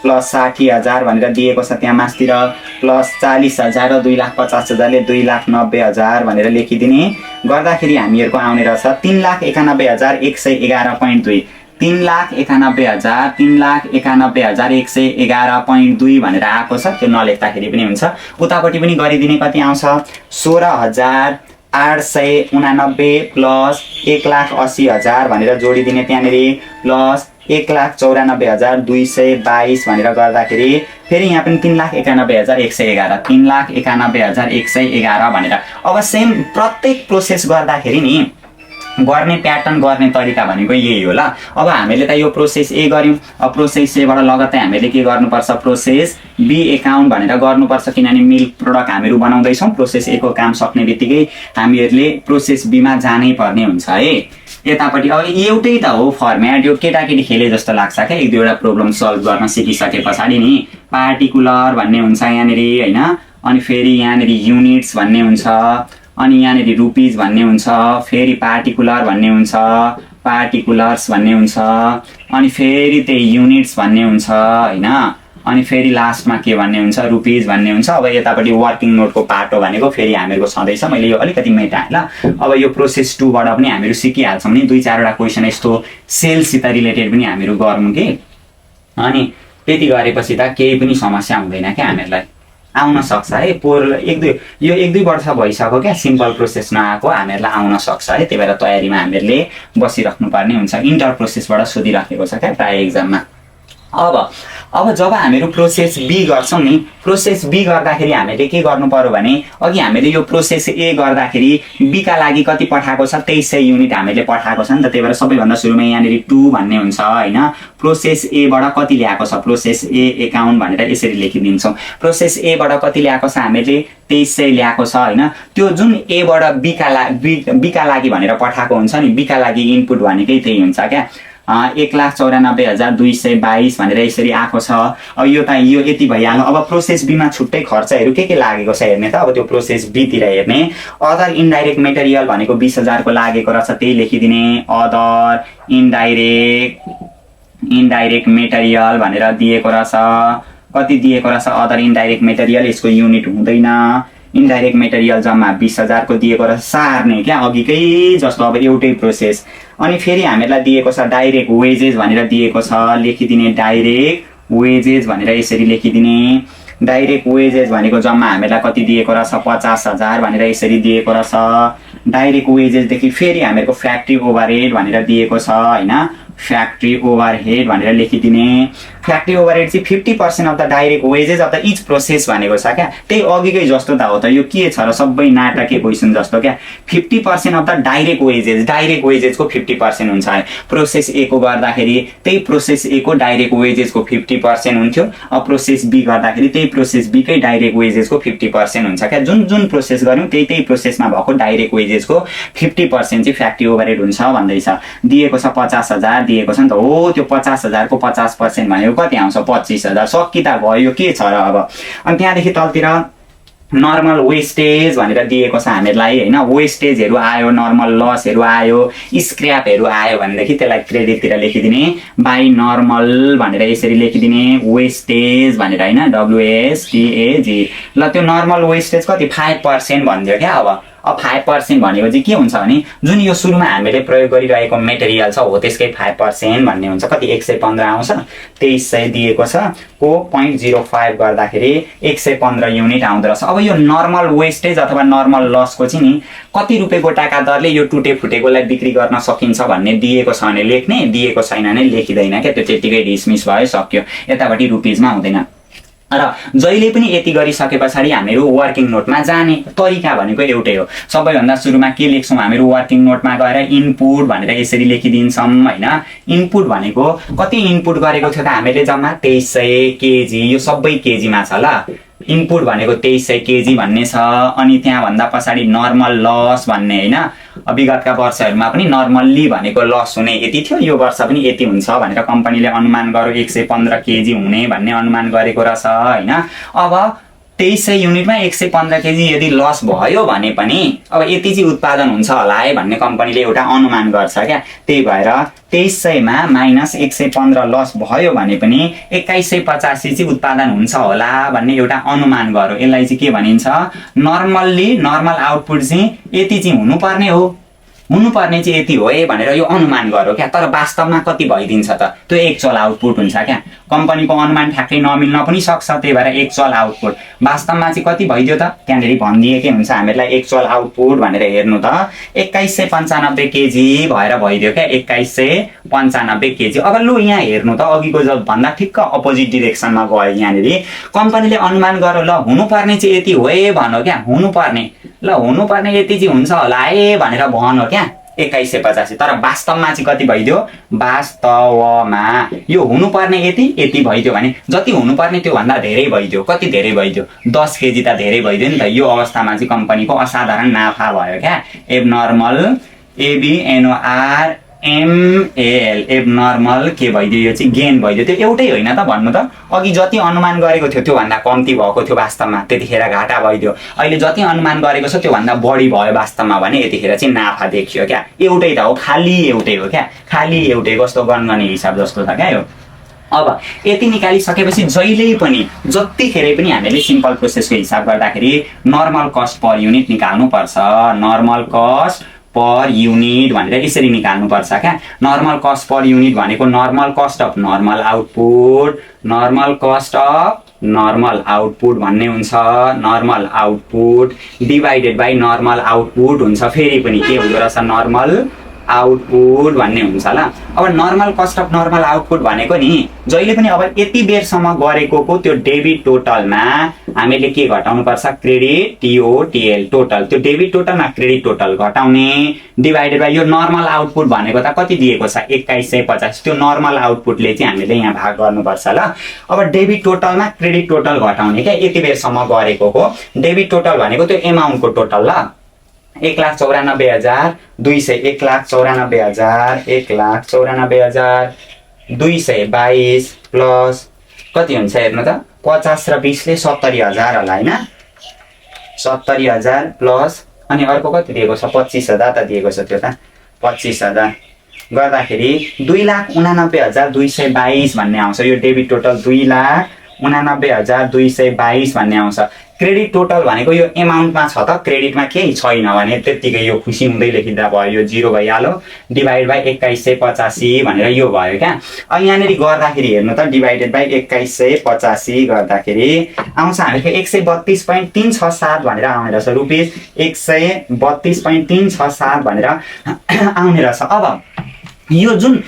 Speaker 1: प्लस 60000 भनेर दिएको छ त्यहाँ मासतिर, प्लस 40000 र 2,50,000 ले 2,90,000 भनेर लेखिदिने गर्दाखेरि हामीहरूको आउने रहेछ 3,91,111.2। 3,91,111.2 भनेर आएको छ। त्यो नलेख्दाखेरि पनि हुन्छ। उतापट्टि पनि गरिदिने कति आउँछ 16,889 प्लस 1,80,000 भनेर जोडिदिने त्यहाँनिर, प्लस 1,94,222 भनेर गर्दाखेरि फेरि यहाँ पनि 3,91,111 3,91,111 भनेर। अब सेम प्रत्येक प्रोसेस गर्दाखेरि नि गर्ने प्याटर्न गर्ने तरिका भनेको यही हो ल। अब हामीले त यो प्रोसेस ए गर्यौं, अब प्रोसेस ए बाट लगत्तै हामीले के गर्नुपर्छ प्रोसेस बी एकाउन्ट भनेर गर्नुपर्छ, किनभने मिल्क प्रोडक्ट हामीहरू बनाउँदै छौं। प्रोसेस ए को काम सक्ने बित्तिकै हामीहरूले प्रोसेस बी मा जानै पर्ने हुन्छ है। यतापट्टि अब एउटै त हो फर्मेट, यो केटाकेटी खेले जस्तो लाग्छ क्या, एक दुईवटा प्रोब्लम सल्भ गर्न सिकिसके पछाडि नि पार्टिकुलर भन्ने हुन्छ यहाँनिर होइन, अनि फेरि यहाँनिर युनिट्स भन्ने हुन्छ, अनि यहाँनिर रुपिज भन्ने हुन्छ, फेरि पार्टिकुलर भन्ने हुन्छ, पार्टिकुलर्स भन्ने हुन्छ, अनि फेरि त्यही युनिट्स भन्ने हुन्छ होइन, अनि फेरि लास्टमा के भन्ने हुन्छ रुपिज भन्ने हुन्छ। अब यतापट्टि वर्किङ नोटको पाटो भनेको फेरि हामीहरूको छँदैछ, मैले यो अलिकति मेटाएँ ल। अब यो प्रोसेस 2 बाट पनि हामीहरू सिकिहाल्छौँ नि, 2-4वटा क्वेसन यस्तो सेलसित रिलेटेड पनि हामीहरू गर्नु कि, अनि त्यति गरेपछि त केही पनि समस्या हुँदैन क्या, हामीहरूलाई आउन सक्छ है। यो 1-2 वर्ष भइसक्यो क्या सिम्पल प्रोसेस नआएको, हामीहरूलाई आउन सक्छ है, त्यही भएर तयारीमा हामीहरूले बसिराख्नु पर्ने हुन्छ। इन्टर प्रोसेसबाट सोधिराखेको छ क्या प्रायः एक्जाममा। अब जब हामीहरू प्रोसेस बी गर्छौँ नि, प्रोसेस बी गर्दाखेरि हामीले के गर्नु पर्यो भने अघि हामीले यो प्रोसेस ए गर्दाखेरि बी का लागि कति पठाएको छ 2300 युनिट हामीले पठाएको छ नि त, त्यही भएर सबैभन्दा सुरुमा यहाँनिर 2 भन्ने हुन्छ होइन। प्रोसेस ए बाट कति ल्याएको छ, प्रोसेस ए एकाउन्ट भनेर यसरी लेखिदिन्छौँ। प्रोसेस ए बाट कति ल्याएको छ हामीले 2300 ल्याएको छ होइन। त्यो जुन ए बाट बी का लागि भनेर पठाएको हुन्छ नि, बी का लागि इनपुट भनेकै त्यही हुन्छ क्या, 1,94,222 भनेर यसरी आएको छ। अब यो यति भइहाल्यो। अब प्रोसेस बीमा छुट्टै खर्चहरू के लागेको छ हेर्ने त, अब त्यो प्रोसेस बीतिर हेर्ने। अदर इन्डाइरेक्ट मेटेरियल भनेको 20,000 को लागेको रहेछ, त्यही लेखिदिने। अदर इन्डाइरेक्ट मेटेरियल भनेर दिएको रहेछ, कति दिएको रहेछ अदर इन्डाइरेक्ट मेटेरियल, यसको युनिट हुँदैन। इन्डाइरेक्ट मेटेरियल जम्मा 20,000 को दिएको रहेछ, सार्ने क्या अघिकै जस्तो, अब एउटै प्रोसेस। अनि फेरि हामीलाई दिएको छ डाइरेक्ट वेजेस भनेर दिएको छ, लेखिदिने डाइरेक्ट वेजेस भनेर यसरी लेखिदिने। डाइरेक्ट वेजेस भनेको जम्मा हामीलाई कति दिएको रहेछ 50,000 भनेर यसरी दिएको रहेछ। डाइरेक्ट वेजेसदेखि फेरि हामीहरूको फ्याक्ट्री ओभरहेड भनेर दिएको छ होइन, फ्याक्ट्री ओभरहेड भनेर लेखिदिने। फ्याक्ट्री ओभरहेड चाहिँ 50% of the direct wages of the each process भनेको छ क्या, त्यही अघिकै जस्तो त हो त, यो के छ र सबै नाटकीय क्वेसन जस्तो क्या। 50% अफ द डाइरेक्ट वेजेसको 50% हुन्छ है। प्रोसेस ए को गर्दाखेरि त्यही प्रोसेस ए को डाइरेक्ट वेजेसको 50% हुन्थ्यो, अब प्रोसेस बी गर्दाखेरि त्यही प्रोसेस बी कै डाइरेक्ट वेजेसको 50% हुन्छ क्या। जुन प्रोसेस गर्यौँ त्यही प्रोसेसमा भएको डाइरेक्ट वेजेसको 50% चाहिँ फ्याक्ट्री ओभरहेड हुन्छ भन्दैछ। दिएको छ 50,000 दिएको छ नि त, हो त्यो 50,000 को 50% भनेको कति आउँछ 25,000, सकिता भयो, के छ र अब। अनि त्यहाँदेखि तलतिर नर्मल वेस्टेज भनेर दिएको छ हामीलाई होइन, वेस्टेजहरू आयो, नर्मल लसहरू आयो, स्क्रैपहरू आयो भनेदेखि त्यसलाई क्रेडिटतिर लेखिदिने, बाई नर्मल भनेर यसरी लेखिदिने, वेस्टेज भनेर होइन, WSTAG। ल त्यो नर्मल वेस्टेज कति 5% भनिदियो क्या। अब 5% भनेको चाहिँ के हुन्छ भने जुन यो सुरुमा हामीले प्रयोग गरिरहेको मेटेरियल छ हो त्यसकै 5% भन्ने हुन्छ, कति 115 आउँछ, 2300 दिएको छ को 0.05 गर्दाखेरि 115 युनिट आउँदो रहेछ। अब यो नर्मल वेस्टेज अथवा नर्मल लसको चाहिँ नि कति रुपियाँको टाका दरले यो टुटे फुटेकोलाई बिक्री गर्न सकिन्छ भन्ने दिएको छ भने लेख्ने, दिएको छैन भने लेखिँदैन क्या, त्यो त्यतिकै डिसमिस भयो, सक्यो। यतापट्टि रुपिजमा हुँदैन। र जहिले पनि यति गरिसके पछाडि हामीहरू वर्किङ नोटमा जाने तरिका भनेको एउटै हो। सबैभन्दा सुरुमा के लेख्छौँ हामीहरू वर्किङ नोटमा गएर इनपुट भनेर यसरी लेखिदिन्छौँ होइन। इनपुट भनेको कति इनपुट गरेको थियो त हामीले जम्मा 2300 केजी, यो सबै केजीमा छ ल। इनपुट भनेको 2300 केजी भन्ने छ। अनि त्यहाँभन्दा पछाडि नर्मल लस भन्ने होइन, विगतका वर्षहरूमा पनि नर्मल्ली भनेको लस हुने यति थियो, यो वर्ष पनि यति हुन्छ भनेर कम्पनीले अनुमान गर्यो, 115 केजी हुने भन्ने अनुमान गरेको रहेछ होइन। अब 2300 युनिटमा 115 केजी यदि लस भयो भने पनि अब यति चाहिँ उत्पादन हुन्छ होला है भन्ने कम्पनीले एउटा अनुमान गर्छ क्या। त्यही भएर 2300 मा माइनस 115 लस भयो भने पनि 2185 चाहिँ उत्पादन हुन्छ होला भन्ने एउटा अनुमान गर्यो। यसलाई चाहिँ के भनिन्छ, नर्मल आउटपुट चाहिँ यति चाहिँ हुनुपर्ने चाहिँ यति हो है भनेर यो अनुमान गर्यो क्या। तर वास्तवमा कति भइदिन्छ त, त्यो एक्चुअल आउटपुट हुन्छ क्या। कम्पनीको अनुमान ठ्याक्कै नमिल्न पनि सक्छ, त्यही भएर एक्चुअल आउटपुट वास्तवमा चाहिँ कति भइदियो त त्यहाँनिर भनिदिएकै हुन्छ हामीलाई। एक्चुअल आउटपुट भनेर हेर्नु त 2195 केजी भएर भइदियो क्या, 2195 केजी। अब लु यहाँ हेर्नु त, अघिको भन्दा ठिक्क अपोजिट डिरेक्सनमा गयो। यहाँनिर कम्पनीले अनुमान गर्यो ल हुनुपर्ने चाहिँ यति हो है भन्यो क्या, हुनुपर्ने यति चाहिँ हुन्छ होला है भनेर भन्यो क्या 2185। तर वास्तवमा चाहिँ कति भइदियो, वास्तवमा यो हुनुपर्ने यति भइदियो भने जति हुनुपर्ने त्यो भन्दा धेरै भइदियो। कति धेरै भइदियो, 10 केजी त धेरै भइदियो नि त। यो अवस्थामा चाहिँ कम्पनीको असाधारण नाफा भयो क्या, एबिएनओआर एमएल एब नर्मल के भइदियो, यो चाहिँ गेन भइदियो। त्यो एउटै होइन त भन्नु त, अघि जति अनुमान गरेको थियो त्योभन्दा कम्ती भएको थियो वास्तवमा, त्यतिखेर घाटा भइदियो। अहिले जति अनुमान गरेको छ त्योभन्दा बढी भयो वास्तवमा भने यतिखेर चाहिँ नाफा देखियो क्या। एउटै त हो, खाली एउटै हो क्या, खाली एउटै, कस्तो गनगने हिसाब जस्तो छ क्या यो। अब यति निकालिसकेपछि जहिल्यै पनि जतिखेरै पनि हामीले सिम्पल प्रोसेसको हिसाब गर्दाखेरि नर्मल कस्ट पर युनिट निकाल्नु पर्छ। नर्मल कस्ट पर युनिट भनेर यसरी निकाल्नु पर्छ क्या। नर्मल कस्ट पर युनिट भनेको normal cost of normal output, normal cost of normal output भन्ने हुन्छ। Normal output divided by normal output हुन्छ। फेरि पनि के हुँदो रहेछ, नर्मल आउटपुट भन्ने हुन्छ ल। अब normal cost of normal output भनेको नि जहिले पनि अब यति बेरसम्म गरेको त्यो डेबिट टोटलमा हामीले के घटाउनु पर्छ, क्रेडिट टिओटिएल टोटल, त्यो डेबिट टोटलमा क्रेडिट टोटल घटाउने डिभाइडेड बाई यो नर्मल आउटपुट भनेको त कति दिएको छ 2150, त्यो नर्मल आउटपुटले चाहिँ हामीले यहाँ भाग गर्नुपर्छ ल। अब डेबिट टोटलमा क्रेडिट टोटल घटाउने क्या, यति बेरसम्म गरेको हो डेबिट टोटल भनेको त्यो एमाउन्टको टोटल ल। 1,94,200, 1,94,000, 1,94,222 प्लस कति हुन्छ हेर्नु त, 50 र 20 ले 70,000 होला होइन, 70,000 प्लस अनि अर्को कति दिएको छ, 25,000 त दिएको छ, त्यो त 25,000 गर्दाखेरि 2,89,222 भन्ने आउँछ। यो डेबिट टोटल 2,89,222 भन्ने आउँछ। क्रेडिट टोटल भनेको यो एमाउन्टमा छ त, क्रेडिटमा केही छैन भने त्यतिकै यो खुसी हुँदै लेखिँदा भयो, यो 0 भइहाल्यो, डिभाइड बाई 2185 भनेर यो भयो क्या। अब यहाँनिर गर्दाखेरि हेर्नु त, डिभाइडेड बाई 2185 गर्दाखेरि आउँछ हामीको 132.367 भनेर आउने रहेछ, रुपिस 132.367 भनेर आउने रहेछ। अब यो जुन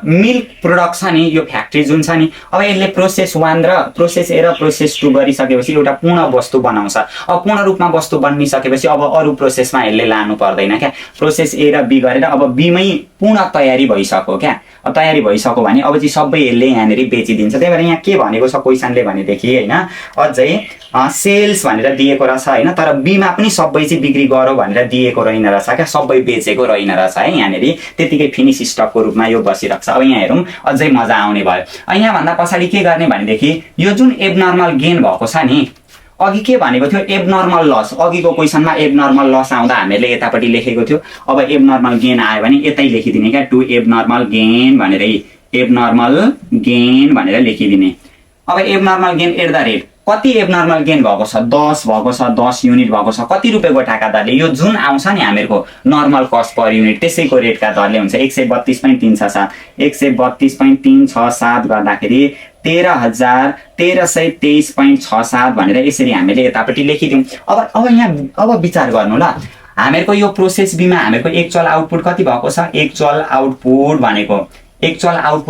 Speaker 1: मिल्क प्रोडक्ट छ नि, यो फ्याक्ट्री जुन छ नि, अब यसले प्रोसेस 1 र प्रोसेस ए र प्रोसेस 2 गरिसकेपछि एउटा पूर्ण वस्तु बनाउँछ। अब पूर्ण रूपमा वस्तु बनिसकेपछि अब अरू प्रोसेसमा यसले लानु पर्दैन क्या। प्रोसेस ए र बी गरेर अब बीमै पूर्ण तयारी भइसक्यो क्या। तयारी भइसक्यो भने अब चाहिँ सबै यसले यहाँनिर बेचिदिन्छ। त्यही भएर यहाँ के भनेको छ क्वेसनले भनेदेखि होइन, अझै सेल्स भनेर दिएको रहेछ होइन, तर बीमा पनि सबै चाहिँ बिक्री गरौ भनेर दिएको रहेन रहेछ क्या, सबै बेचेको रहेन रहेछ है। यहाँनिर त्यतिकै फिनिस स्टकको रूपमा यो बसिरहेको छ। अब यहाँ हेरौँ अझै मजा आउने भयो। यहाँभन्दा पछाडि के गर्ने भनेदेखि यो जुन एबनर्मल गेन भएको छ नि, अघि के भनेको थियो एबनर्मल लस, अघिको क्वेसनमा एबनर्मल लस आउँदा हामीले यतापट्टि लेखेको थियो। अब एबनर्मल गेन आयो भने यतै लेखिदिने क्या, टु एबनर्मल गेन भनेर, एबनर्मल गेन भनेर लेखिदिने। अब abnormal gain at the rate कति एबनर्मल गेन भएको छ, 10 भएको छ, 10 युनिट भएको छ, कति रुपियाँको टाका दरले, यो जुन आउँछ नि हामीहरूको नर्मल कस्ट पर युनिट त्यसैको रेटका दरले हुन्छ। 132.367, 132.367 गर्दाखेरि 13,1323.67 भनेर यसरी हामीले यतापट्टि लेखिदिउँ। अब यहाँ अब विचार गर्नु ल, हामीहरूको यो प्रोसेस बीमा हामीहरूको एक्चुअल आउटपुट कति भएको छ, एक्चुअल आउटपुट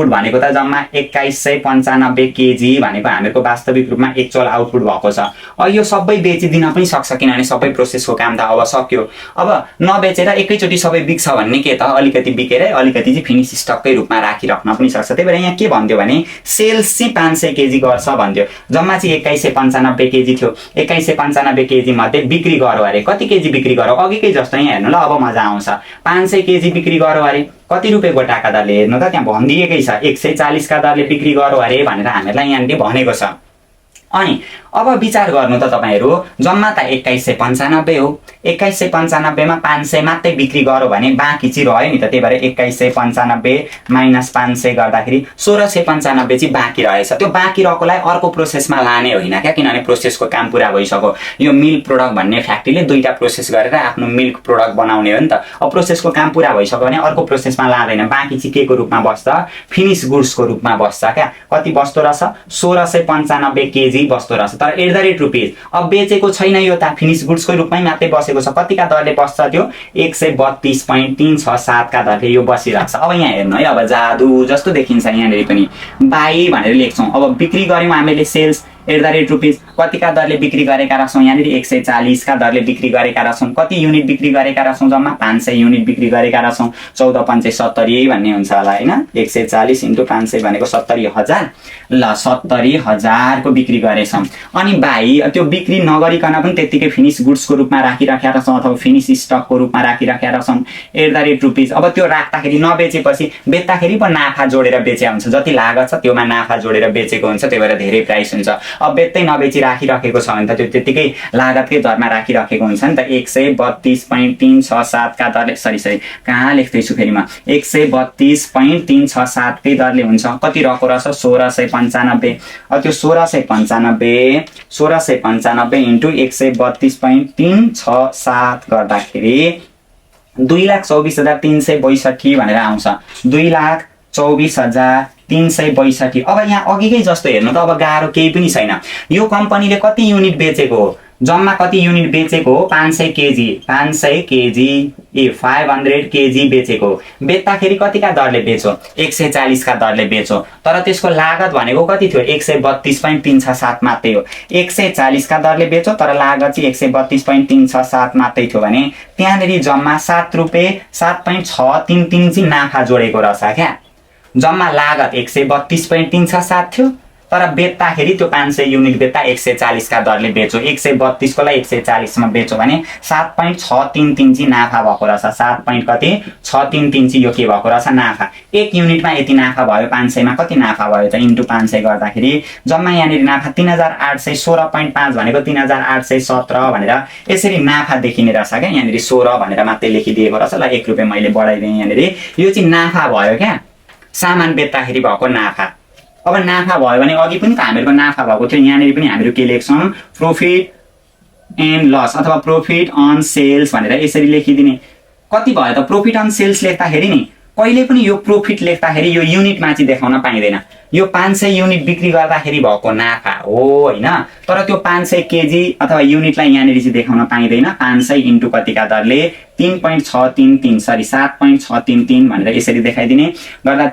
Speaker 1: भनेको त जम्मा 2195 केजी भनेको हामीहरूको वास्तविक रूपमा एक्चुअल आउटपुट भएको छ। अब यो सबै बेचिदिन पनि सक्छ, किनभने सबै प्रोसेसको काम त अब सक्यो। अब नबेचेर एकैचोटि सबै बिक्छ भन्ने के त, अलिकति बिकेर अलिकति चाहिँ फिनिस स्टककै रूपमा राखिराख्न पनि सक्छ। त्यही भएर यहाँ के भन्थ्यो भने सेल्स चाहिँ 500 केजी गर्छ भन्थ्यो। जम्मा चाहिँ 2195 केजी थियो, 2195 केजी मध्ये बिक्री गरौ अरे, कति केजी बिक्री गरौ, अघिकै जस्तो यहाँ हेर्नु ल, अब मजा आउँछ। 500 केजी बिक्री गरौ अरे, कति रुपियाँको टाका दरले, हेर्नु त त्यहाँ भनिदिएकै छ, 140 का दरले बिक्री गरौ अरे भनेर हामीलाई यहाँनिर भनेको छ। अनि अब विचार गर्नु त तपाईहरु, जम्मा त 2195 हो, 2195 मा 500 मात्रै बिक्री गरौ भने बाँकी चाहिँ रह्यो नि त। त्यही भएर 2195 माइनस 500 गर्दाखेरि 1695 चाहिँ बाँकी रहेछ। त्यो बाँकी रहेकोलाई अर्को प्रोसेसमा लाने होइन क्या, किनभने प्रोसेसको काम पुरा भइसक्यो। यो मिल्क प्रोडक्ट भन्ने फ्याक्ट्रीले दुईटा प्रोसेस गरेर आफ्नो मिल्क प्रोडक्ट बनाउने हो नि त। अब प्रोसेसको काम पुरा भइसक्यो भने अर्को प्रोसेसमा लाँदैन, बाँकी चाहिँ के को रूपमा बस्छ, फिनिश गुड्सको रूपमा बस्छ क्या। कति बस्दो रहेछ, 1695 केजी बस्दो रहेछ। तर एट द रेट रुपिस अब बेचेको छैन, यो त फिनिश गुड्सको रूपमै मात्रै बसेको छ। कतिका दरले बस्छ त्यो, 132.367 का दरले यो बसिरहेको छ। अब यहाँ हेर्नु है, अब जादु जस्तो देखिन्छ यहाँनिर पनि बाई भनेर लेख्छौँ। अब बिक्री गर्यौँ हामीले सेल्स रुपिस कतिका दरले बिक्री गरेका रहेछौँ यहाँनिर 140 का दरले बिक्री गरेका रहेछौँ कति युनिट बिक्री गरेका रहेछौँ जम्मा 500 युनिट बिक्री गरेका रहेछौँ 14,570 भन्ने हुन्छ होला हैन 140 × 500 भनेको 70,000 ल 70,000 को बिक्री गरेछौँ अनि भाइ त्यो बिक्री नगरिकन पनि त्यतिकै फिनिश गुड्सको रूपमा राखिराखेका रहेछौँ अथवा फिनिश स्टकको रूपमा राखिराखेका रहेछौँ रुपिस अब त्यो राख्दाखेरि नबेचेपछि बेच्दाखेरि पो नाफा जोडेर बेचे हुन्छ जति लागत छ त्योमा नाफा जोडेर बेचेको हुन्छ त्यही भएर धेरै प्राइस हुन्छ अब बेच्दै नबेची राखिराखेको छ भने त त्यो त्यतिकै लागतकै दरमा राखिराखेको हुन्छ नि त 132.367 का दरले सरी कहाँ लेख्दैछु फेरि म 132.367 कै दरले हुन्छ कति रहेको रहेछ 1695 अब त्यो 1695 इन्टु 132.367 गर्दाखेरि 2,24,362 भनेर आउँछ 2,24,362 अब यहाँ अघिकै जस्तो हेर्नु त अब गाह्रो केही पनि छैन यो कम्पनीले कति युनिट बेचेको हो जम्मा कति युनिट बेचेको हो 500 केजी 500 केजी बेचेको बेच्दाखेरि कतिका दरले बेच्यो 140 का दरले बेच्यो तर त्यसको लागत भनेको कति थियो 132.367 मात्रै हो 140 का दरले बेच्यो तर लागत चाहिँ 132.367 मात्रै थियो भने त्यहाँनेरि जम्मा 7 रुपैयाँ 7.633 चाहिँ नाफा जोडेको रहेछ क्या जम्मा लागत 132.367 थियो तर बेच्दाखेरि त्यो 500 युनिट बेच्दा 140 का दरले बेच्यो 132 को लाई 140 मा बेच्यो भने 7.633 चाहिँ नाफा भएको रहेछ 7.633 चाहिँ यो के भएको रहेछ नाफा एक युनिटमा यति नाफा भयो 500 मा कति नाफा भयो त इन्टु 500 गर्दाखेरि जम्मा यहाँनिर नाफा 3816.5 भनेको 3817 भनेर यसरी नाफा देखिने रहेछ क्या यहाँनिर 16 भनेर मात्रै लेखिदिएको रहेछ ल 1 रुपैयाँ मैले बढाइदिएँ यहाँनिर यो चाहिँ नाफा भयो क्या सामान बेच्दाखेरि भएको नाफा अब नाफा भयो भने अघि पनि त हामीहरुको नाफा भएको थियो यहाँनिर पनि हामीहरु के लेख्छौं प्रॉफिट एन्ड लस अथवा प्रॉफिट अन सेल्स भनेर यसरी लेखिदिने कति भयो त प्रॉफिट अन सेल्स लेख्दाखेरि नि कहिले पनि यो प्रॉफिट लेख्दाखेरि यो युनिटमा चाहिँ देखाउन पाइदैन यो 500 युनिट बिक्री गर्दाखेरि भएको नाफा हो हैन तर त्यो 500 केजी अथवा युनिटलाई यहाँनिर चाहिँ देखाउन पाइदैन 500 इन्टु कतिका दरले 3.633 सरी 7.633 भनेर यसरी देखाइदिने गर्दा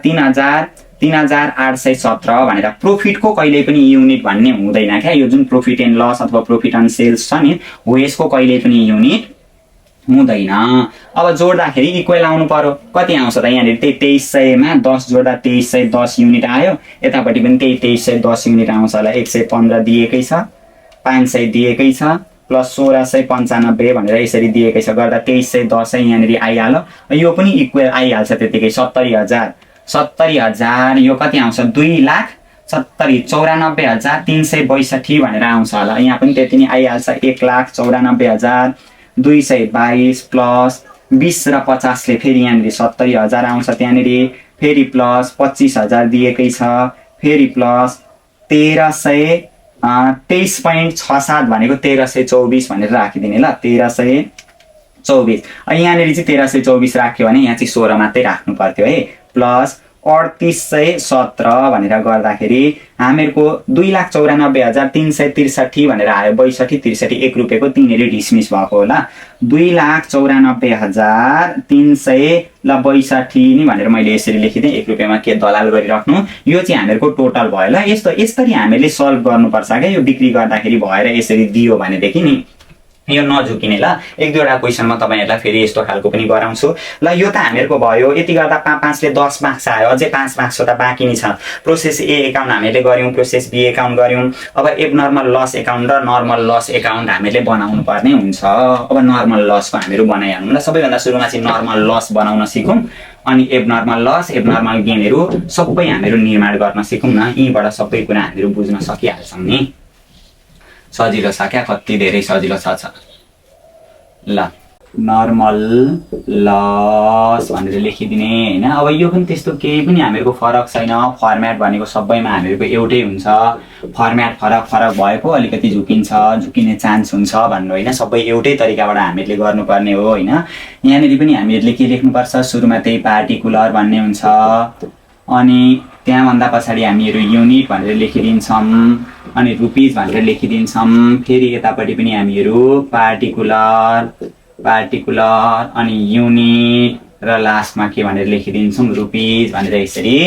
Speaker 1: 3817 भनेर प्रॉफिटको कहिले पनि युनिट भन्ने हुँदैन क्या यो जुन प्रॉफिट एन्ड लस अथवा प्रॉफिट अन सेल्स छ नि हो यसको कहिले पनि युनिट हुँदैन अब जोड्दाखेरि इक्वल आउनु पर्यो कति आउँछ त यहाँनिर त्यही 2300 मा 10 जोड्दा 2310 युनिट आयो यतापटि पनि त्यही 2310 युनिट आउँछ होला 115 दिएकै छ 500 दिएकै छ प्लस 1695 भनेर यसरी दिएकै छ गर्दा 2310 यहाँनिर आइहाल्यो यो पनि इक्वल आइहाल्छ त्यतिकै 70000 यो कति आउँछ 2,70,94,362 भनेर आउँछ होला यहाँ पनि त्यति नै आइहाल्छ 1,94,222 प्लस 20 र 50 ले फेरि यहाँनिर 70,000 आउँछ त्यहाँनिर फेरि प्लस 25,000 दिएकै छ फेरि प्लस 23.67 भनेको 1324 भनेर राखिदिने ल 1324 यहाँनिर चाहिँ 1324 राख्यो भने यहाँ चाहिँ 16 मात्रै राख्नु पर्थ्यो है प्लस 3817 भनेर गर्दाखेरि हामीहरुको 2,94,363 भनेर आयो 62 1 रुपैयाँको तिनीहरु डिसमिस भएको होला 2,94,300 ल 62 नि भनेर मैले यसरी लेखिदिए 1 रुपैयाँमा के दलाल गरिराख्नु यो चाहिँ हामीहरुको टोटल भयो ल यसरी हामीले सल्भ गर्नुपर्छ के यो बिक्री गर्दाखेरि भएर यसरी दियो भनेदेखि नि यो नझुकिने ल एक दुईवटा क्वेशनमा तपाईहरुलाई फेरि यस्तो खालको पनि गराउँछु ल यो त हामीहरुको भयो यति गर्दा 5 ले 10 मार्क्स आयो अझै 5 मार्क्स त बाँकी नै छ प्रोसेस ए अकाउन्ट हामीले गर्यौं प्रोसेस बी अकाउन्ट गर्यौं अब एबनर्मल लस अकाउन्ट र नर्मल लस अकाउन्ट हामीले बनाउनु पर्ने हुन्छ अब नर्मल लसको हामीहरु बनाइहाल्नु ल सबैभन्दा सुरुमा चाहिँ नर्मल लस बनाउन सिकौं अनि एबनर्मल लस एबनर्मल गेनहरु सबै हामीहरु निर्माण गर्न सिकौं न यीबाट सबै कुरा हामीहरु बुझ्न सकिहाल्छौं नि सजिलो छ क्या कति धेरै सजिलो छ ल नर्मल लस भनेर लेखिदिने हैन अब यो पनि त्यस्तो केही पनि हामीहरुको फरक छैन फर्म्याट भनेको सबैमा हामीहरुको एउटै हुन्छ फर्म्याट फरक भएको अलिकति झुकिने चान्स हुन्छ भन्नु हैन सबै एउटै तरिकाबाट हामीले गर्नुपर्ने हो हैन यहाँनेरि पनि हामीहरुले के लेख्नु पर्छ सुरुमा त्यही पार्टिकुलर भन्ने हुन्छ अनि त्यहाँ भन्दा पछाडी हामीहरु युनिट भनेर लेखिदिन्छौं अनि रुपीस भनेर लेखिदिन्छौं फेरि यतापटि पनि हामीहरु पार्टिकुलर अनि युनिट र लास्टमा के भनेर लेखिदिन्छौं रुपीस भनेर यसरी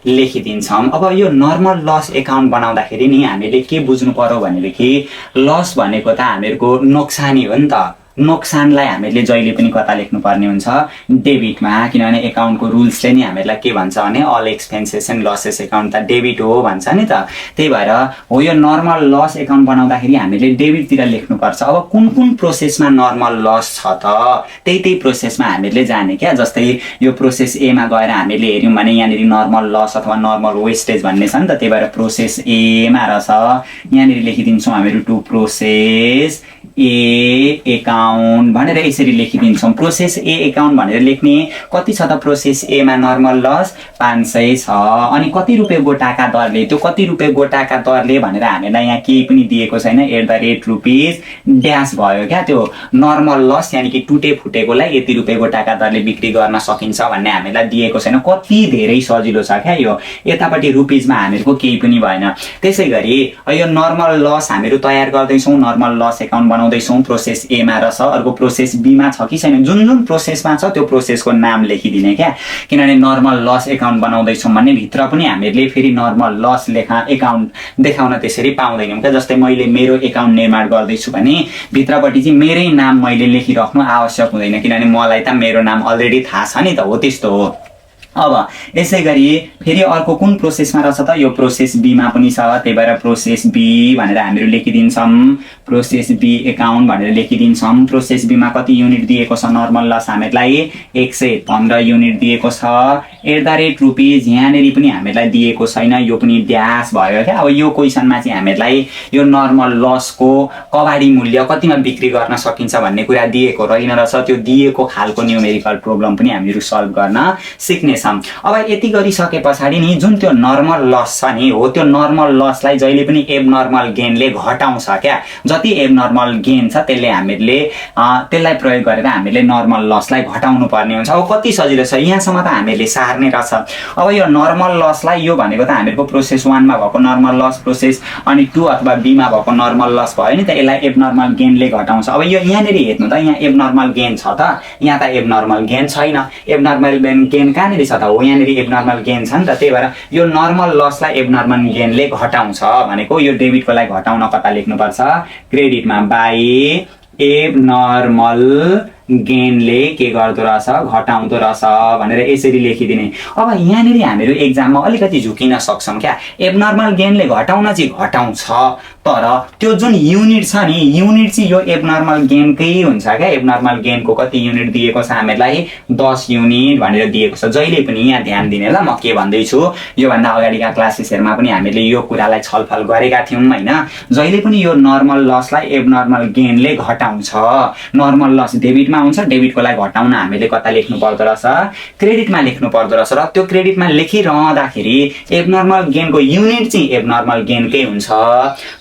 Speaker 1: लेखिदिन्छौँ। अब यो नर्मल लस एकाउन्ट बनाउँदाखेरि नि हामीले के बुझ्नु पर्यो भनेदेखि लस भनेको त हामीहरूको नोक्सानी हो नि त। नोक्सानलाई हामीले जहिले पनि कता लेख्नुपर्ने हुन्छ, डेबिटमा, किनभने एकाउन्टको रुल्सले नि हामीलाई के भन्छ भने all expenses and losses account त डेबिट हो भन्छ नि त। त्यही भएर हो यो नर्मल लस एकाउन्ट बनाउँदाखेरि हामीले डेबिटतिर लेख्नुपर्छ। अब कुन कुन प्रोसेसमा नर्मल लस छ त त्यही प्रोसेसमा हामीले जाने क्या। जस्तै यो प्रोसेस एमा गएर हामीले हेऱ्यौँ भने यहाँनिर नर्मल लस अथवा नर्मल वेस्टेज भन्ने छ नि त। त्यही भएर प्रोसेस एमा रहेछ, यहाँनिर लेखिदिन्छौँ हामीहरू टु प्रोसेस ए एकाउन्ट भनेर यसरी लेखिदिन्छौँ। प्रोसेस ए एकाउन्ट भनेर लेख्ने कति छ त प्रोसेस एमा नर्मल लस 500 छ। अनि कति रुपियाँ गोटाका दरले, त्यो कति रुपियाँ गोटाका दरले भनेर हामीलाई यहाँ केही पनि दिएको छैन, @ ड्यास भयो क्या। त्यो नर्मल लस यानि कि टुटे फुटेकोलाई यति रुपियाँ गोटाका दरले बिक्री गर्न सकिन्छ भन्ने हामीलाई दिएको छैन। कति धेरै सजिलो छ क्या यो। यतापट्टि रुपिजमा हामीहरूको केही पनि भएन। त्यसै गरी यो नर्मल लस हामीहरू तयार गर्दैछौँ, नर्मल लस एकाउन्ट बनाउँदैछौँ। प्रोसेस एमा रहेछ, अर्को प्रोसेस बीमा छ कि छैन, जुन जुन प्रोसेसमा छ त्यो प्रोसेसको नाम लेखिदिने क्या। किनभने नर्मल लस एकाउन्ट बनाउँदैछौँ भने भित्र पनि हामीले फेरि नर्मल लस एकाउन्ट देखाउन त्यसरी पाउँदैनौँ क्या। जस्तै मैले मेरो एकाउन्ट निर्माण गर्दैछु भने भित्रपट्टि चाहिँ मेरै नाम मैले लेखिराख्नु आवश्यक हुँदैन, किनभने मलाई त मेरो नाम अलरेडी थाहा छ नि त, हो त्यस्तो हो। अब यसै गरी फेरि अर्को कुन प्रोसेसमा रहेछ त, यो प्रोसेस बीमा पनि छ। त्यही भएर प्रोसेस बी भनेर हामीहरू लेखिदिन्छौँ, प्रोसेस बी एकाउन्ट भनेर लेखिदिन्छौँ। प्रोसेस बीमा कति युनिट दिएको छ नर्मल लस हामीलाई 115 युनिट दिएको छ। @ यहाँनिर पनि हामीलाई दिएको छैन, यो पनि ड्यास भयो क्या। अब यो क्वेसनमा चाहिँ हामीलाई यो नर्मल लसको कबाडी मूल्य कतिमा बिक्री गर्न सकिन्छ भन्ने कुरा दिएको रहेन रहेछ। त्यो दिएको खालको न्युमेरिकल प्रोब्लम पनि हामीहरू सल्भ गर्न सिक्नेछौँ। अब यति गरिसके पछाडि नि जुन त्यो नर्मल लस छ नि, हो त्यो नर्मल लसलाई जहिले पनि एबनर्मल गेनले घटाउँछ क्या। जति एबनर्मल गेन छ त्यसलाई प्रयोग गरेर हामीले नर्मल लसलाई घटाउनु पर्ने हुन्छ। अब कति सजिलो छ, यहाँसम्म त हामीले सार्ने रहेछ। अब यो नर्मल लसलाई, यो भनेको त हामीहरूको प्रोसेस 1 मा भएको नर्मल लस, प्रोसेस अनि 2 अथवा बी मा भएको नर्मल लस भयो नि त, यसलाई एबनर्मल गेनले घटाउँछ। अब यो यहाँनिर हेर्नु त, यहाँ एबनर्मल गेन छ त, यहाँ त एबनर्मल गेन छैन। एबनर्मल गेन कहाँनिर छ त, हो यहाँनिर एबनर्मल गेन छ नि त। त्यही भएर यो नर्मल लसलाई एबनर्मल गेनले घटाउँछ भनेको यो डेबिटको लागि घटाउन कता लेख्नुपर्छ, क्रेडिटमा बाई एबनर्मल गेनले के गर्दो रहेछ, घटाउँदो रहेछ भनेर यसरी लेखिदिने। अब यहाँनिर हामीहरू एक्जाममा अलिकति झुकिन सक्छौँ क्या। एबनर्मल गेनले घटाउन चाहिँ घटाउँछ, तर त्यो जुन युनिट छ नि, युनिट चाहिँ यो एबनर्मल गेनकै हुन्छ क्या। एबनर्मल गेनको कति युनिट दिएको छ हामीलाई, 10 युनिट भनेर दिएको छ। जहिले पनि यहाँ ध्यान दिने ल, म के भन्दैछु, योभन्दा अगाडिका क्लासेसहरूमा पनि हामीले यो कुरालाई छलफल गरेका थियौँ होइन। जहिले पनि यो नर्मल लसलाई एबनर्मल गेनले घटाउँछ। नर्मल लस डेबिटमा हुन्छ, डेबिटको लागि घटाउन हामीले कता लेख्नु पर्दो रहेछ, क्रेडिटमा लेख्नु पर्दो रहेछ। र त्यो क्रेडिटमा लेखिरहँदाखेरि एबनर्मल गेनको युनिट चाहिँ एबनर्मल गेनकै हुन्छ।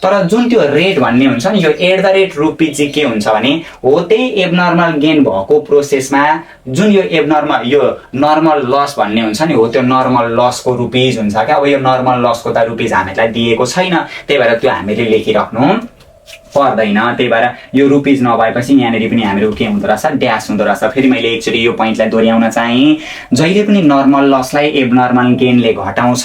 Speaker 1: तर जुन त्यो रेट भन्ने हुन्छ नि, यो @ चाहिँ के हुन्छ भने, हो त्यही एबनर्मल गेन भएको प्रोसेसमा जुन यो यो नर्मल लस भन्ने हुन्छ नि, हो त्यो नर्मल लसको रुपिज हुन्छ क्या। अब यो नर्मल लसको त रुपिज हामीलाई दिएको छैन, त्यही भएर त्यो हामीले लेखिराख्नु पर्दैन। त्यही भएर यो रुपिज नभएपछि यहाँनिर पनि हामीहरू के हुँदो रहेछ, ड्यास हुँदो रहेछ। फेरि मैले एकचोटि यो पोइन्टलाई दोहोऱ्याउन चाहेँ, जहिले पनि नर्मल लसलाई एबनर्मल गेनले घटाउँछ।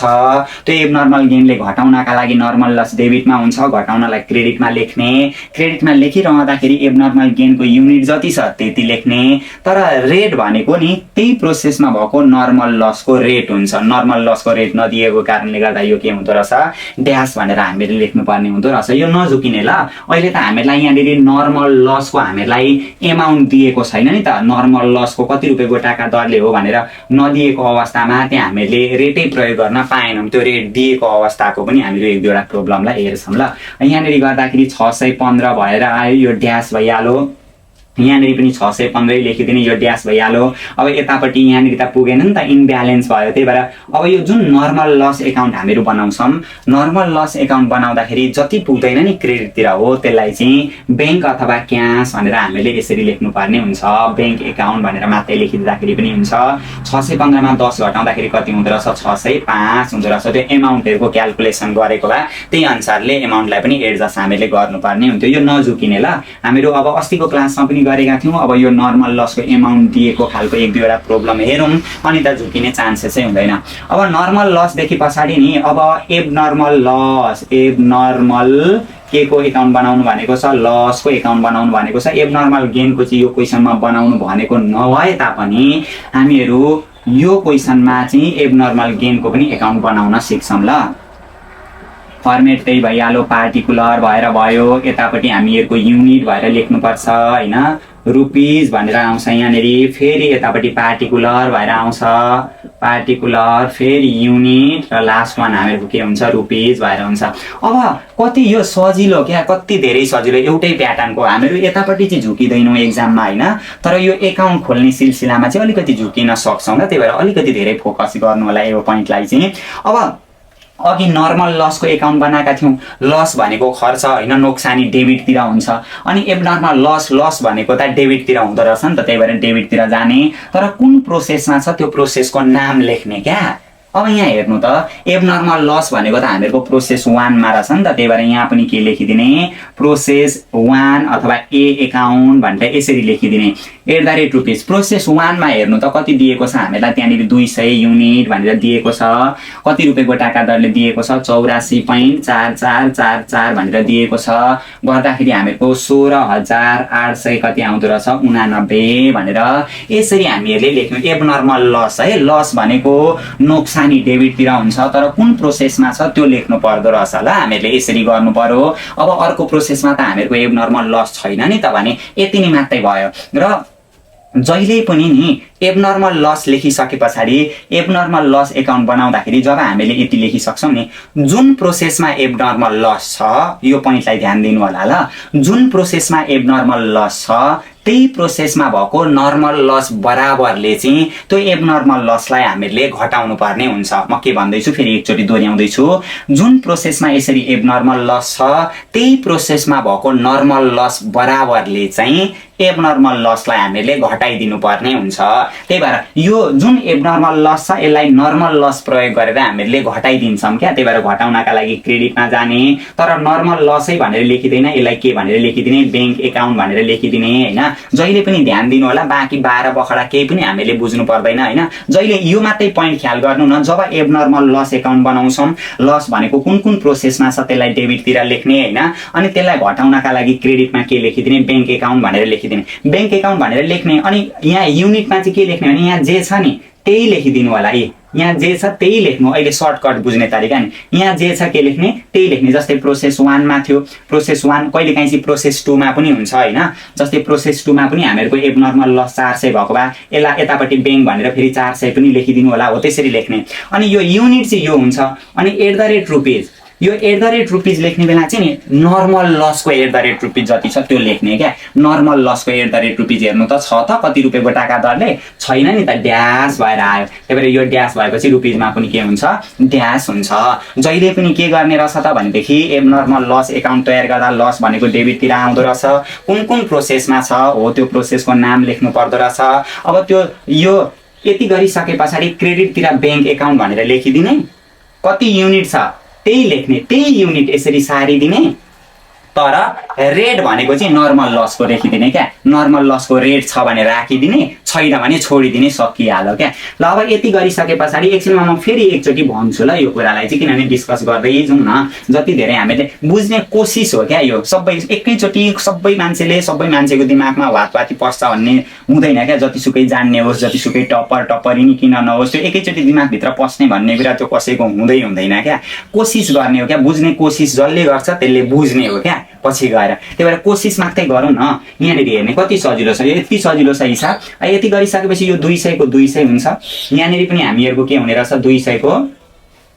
Speaker 1: त्यो एबनर्मल गेनले घटाउनका लागि नर्मल लस डेबिटमा हुन्छ, घटाउनलाई क्रेडिटमा लेख्ने। क्रेडिटमा लेखिरहँदाखेरि एबनर्मल गेनको युनिट जति छ त्यति लेख्ने। तर रेट भनेको नि त्यही प्रोसेसमा भएको नर्मल लसको रेट हुन्छ। नर्मल लसको रेट नदिएको कारणले गर्दा यो के हुँदो रहेछ, ड्यास भनेर हामीले लेख्नुपर्ने हुँदो रहेछ। यो नझुकिने ल। अहिले त हामीलाई यहाँनिर नर्मल लसको हामीलाई एमाउन्ट दिएको छैन नि त, नर्मल लसको कति रुपियाँ गोटाका दरले हो भनेर नदिएको अवस्थामा त्यहाँ हामीले रेटै प्रयोग गर्न पाएनौँ। त्यो रेट दिएको अवस्थाको पनि हामीले एक दुईवटा प्रोब्लमलाई हेर्छौँ ल। यहाँनिर गर्दाखेरि 615 भएर आयो, यो ड्यास भइहाल्यो। यहाँनिर पनि 615 लेखिदिने, यो ड्यास भइहाल्यो। अब यतापट्टि यहाँनिर त पुगेन नि त, इम्ब्यालेन्स भयो। त्यही भएर अब यो जुन नर्मल लस एकाउन्ट हामीहरू बनाउँछौँ, नर्मल लस एकाउन्ट बनाउँदाखेरि जति पुग्दैन नि क्रेडिटतिर, हो त्यसलाई चाहिँ ब्याङ्क अथवा क्यास भनेर हामीले यसरी लेख्नुपर्ने हुन्छ। ब्याङ्क एकाउन्ट भनेर मात्रै लेखिदिँदाखेरि पनि हुन्छ। 615 मा 10 घटाउँदाखेरि कति हुँदो रहेछ, 605 हुँदो रहेछ। त्यो एमाउन्टहरूको क्यालकुलेसन गरेको भए त्यही अनुसारले एमाउन्टलाई पनि एडजस्ट हामीले गर्नुपर्ने हुन्थ्यो। यो नझुकिने ल। हामीहरू अब अस्तिको क्लासमा पनि पनि गरेका थियौँ। अब यो नर्मल लसको एमाउन्ट दिएको खालको एक दुईवटा प्रब्लम हेरौँ अनि त झुकिने चान्सेसै हुँदैन। अब नर्मल लसदेखि पछाडि नि अब एबनर्मल लस, एबनर्मल के को एकाउन्ट बनाउनु भनेको छ, लसको एकाउन्ट बनाउनु भनेको छ। एबनर्मल गेनको चाहिँ यो क्वेसनमा बनाउनु भनेको नभए तापनि हामीहरू यो क्वेसनमा चाहिँ एबनर्मल गेनको पनि एकाउन्ट बनाउन सिक्छौँ ल। फर्मेट त्यही भइहाल्यो, पार्टिकुलर भएर भयो, यतापट्टि हामीहरूको युनिट भएर लेख्नुपर्छ हैन, रुपिज भनेर आउँछ यहाँनिर, फेरि यतापट्टि पार्टिकुलर भएर आउँछ, पार्टिकुलर फेरि युनिट र लास्ट वान हामीहरूको के हुन्छ रुपिज भएर हुन्छ। अब कति यो सजिलो क्या, कति धेरै सजिलो, एउटै प्याटर्नको। हामीहरू यतापट्टि चाहिँ झुकिँदैनौँ एक्जाममा हैन, तर यो एकाउन्ट खोल्ने सिलसिलामा चाहिँ अलिकति झुकिन सक्छौँ र त्यही भएर अलिकति धेरै फोकस गर्नु होला यो पोइन्टलाई चाहिँ। अब अघि नर्मल लसको एकाउन्ट बनाएका थियौँ, लस भनेको खर्च हैन, नोक्सानी डेबिटतिर हुन्छ, अनि एबनर्मल लस भनेको त डेबिटतिर हुँदो रहेछ नि त, त्यही भएर डेबिटतिर जाने। तर कुन प्रोसेसमा छ त्यो प्रोसेसको नाम लेख्ने क्या। अब यहाँ हेर्नु त, एबनर्मल लस भनेको त हामीहरूको प्रोसेस 1 मा रहेछ नि त, त्यही भएर यहाँ पनि के लेखिदिने, प्रोसेस 1 अथवा ए एकाउन्ट भनेर यसरी लेखिदिने @ प्रोसेस 1 मा हेर्नु त कति दिएको छ हामीलाई, त्यहाँनिर 200 युनिट भनेर दिएको छ। कति रुपियाँको टाका दरले दिएको छ, 84.4444 भनेर दिएको छ। गर्दाखेरि हामीहरूको 16,800 कति आउँदो रहेछ, 89 भनेर यसरी हामीहरूले लेख्यौँ एबनर्मल लस है। लस भनेको नोक्सानी डेबिटतिर हुन्छ, तर कुन प्रोसेसमा छ त्यो लेख्नु पर्दो रहेछ ल, हामीहरूले यसरी गर्नु पर्यो। अब अर्को प्रोसेसमा त हामीहरूको एबनर्मल लस छैन नि त भने यति नै मात्रै भयो। र जहिले पनि नि एबनर्मल लस लेखिसके पछाडि एबनर्मल लस एकाउन्ट बनाउँदाखेरि जब हामीले यति लेखिसक्छौँ नि, जुन प्रोसेसमा एबनर्मल लस छ यो पोइन्टलाई ध्यान दिनु होला ल, जुन प्रोसेसमा एबनर्मल लस छ त्यही प्रोसेसमा भएको नर्मल लस बराबरले चाहिँ त्यो एबनर्मल लसलाई हामीले घटाउनु पर्ने हुन्छ। म के भन्दैछु फेरि एकचोटि दोहोऱ्याउँदैछु, जुन प्रोसेसमा यसरी एबनर्मल लस छ त्यही प्रोसेसमा भएको नर्मल लस बराबरले चाहिँ एबनर्मल लसलाई हामीले घटाइदिनु पर्ने हुन्छ। त्यही भएर यो जुन एबनर्मल लस छ यसलाई नर्मल लस प्रयोग गरेर हामीले घटाइदिन्छौँ क्या, त्यही भएर घटाउनका लागि क्रेडिटमा जाने, तर नर्मल लसै भनेर लेखिँदैन, यसलाई के भनेर लेखिदिने, ब्याङ्क एकाउन्ट भनेर लेखिदिने हैन। जहिले पनि ध्यान दिनु होला, बाँकी 12 बखडा केही पनि हामीले बुझ्नु पर्दैन हैन। जहिले यो मात्रै पोइन्ट ख्याल गर्नु न, जब एबनर्मल लस एकाउन्ट बनाउँछौँ, लस भनेको कुन कुन प्रोसेसमा छ त्यसलाई डेबिटतिर लेख्ने हैन, अनि त्यसलाई घटाउनका लागि क्रेडिटमा के लेखिदिने, ब्याङ्क एकाउन्ट भनेर लेखिदिने, ब्याङ्क एकाउन्ट भनेर लेख्ने। अनि यहाँ युनिटमा चाहिँ के लेख्ने भने यहाँ जे छ नि त्यही लेखिदिनु होला, यहाँ जे छ त्यही लेख्नु। अहिले सर्टकट बुझ्ने तरिका नि, यहाँ जे छ के लेख्ने त्यही लेख्ने। जस्तै प्रोसेस 1 मा थियो, प्रोसेस 1 कहिलेकाहीँ चाहिँ प्रोसेस 2 मा पनि हुन्छ हैन। जस्तै प्रोसेस 2 मा पनि हामीहरूको एबनर्मल लस 400 भएको भए यसलाई यतापट्टि ब्याङ्क भनेर फेरि 400 पनि लेखिदिनु होला, हो त्यसरी लेख्ने। अनि यो युनिट चाहिँ यो हुन्छ, अनि @ यो @ लेख्ने बेला चाहिँ नि नर्मल लसको @ जति छ त्यो लेख्ने क्या। नर्मल लसको @ हेर्नु त छ त कति रुपियाँको टाका दरले छैन नि त, ड्यास भएर आयो। त्यही भएर यो ड्यास भएपछि रुपिजमा पनि के हुन्छ, ड्यास हुन्छ। जहिले पनि के गर्ने रहेछ त भनेदेखि एबनर्मल लस एकाउन्ट तयार गर्दा लस भनेको डेबिटतिर आउँदो रहेछ, कुन कुन प्रोसेसमा छ हो त्यो प्रोसेसको नाम लेख्नु पर्दो रहेछ। अब त्यो यो यति गरिसके पछाडि क्रेडिटतिर ब्याङ्क एकाउन्ट भनेर लेखिदिने, कति युनिट छ त्यही लेख्ने, त्यही युनिट यसरी सारिदिने, तर रेट भनेको चाहिँ नर्मल लसको लेखिदिने क्या। नर्मल लसको रेट छ भने राखिदिने, छैन भने छोडिदिने, सकिहाल्यो क्या। ल अब यति गरिसके पछाडि एकछिनमा म फेरि एकचोटि भन्छु ल यो कुरालाई चाहिँ, किनभने डिस्कस गर्दै जाउँ न, जति धेरै हामीले बुझ्ने कोसिस हो क्या यो। सबै एकैचोटि सबै मान्छेको दिमागमा वातवाती पस्छ भन्ने हुँदैन क्या। जतिसुकै जान्ने होस्, जतिसुकै टप्परी नि किन नहोस्, त्यो एकैचोटि दिमागभित्र पस्ने भन्ने कुरा त्यो कसैको हुँदैन क्या। कोसिस गर्ने हो क्या, बुझ्ने कोसिस जसले गर्छ त्यसले बुझ्ने हो क्या पछि गएर। त्यही भएर कोसिस मात्रै गरौँ न। यहाँनिर हेर्ने कति सजिलो छ, यति सजिलो छ हिसाब। यति गरिसकेपछि यो 200 को 200 हुन्छ, यहाँनिर पनि हामीहरूको के हुने रहेछ, 200 को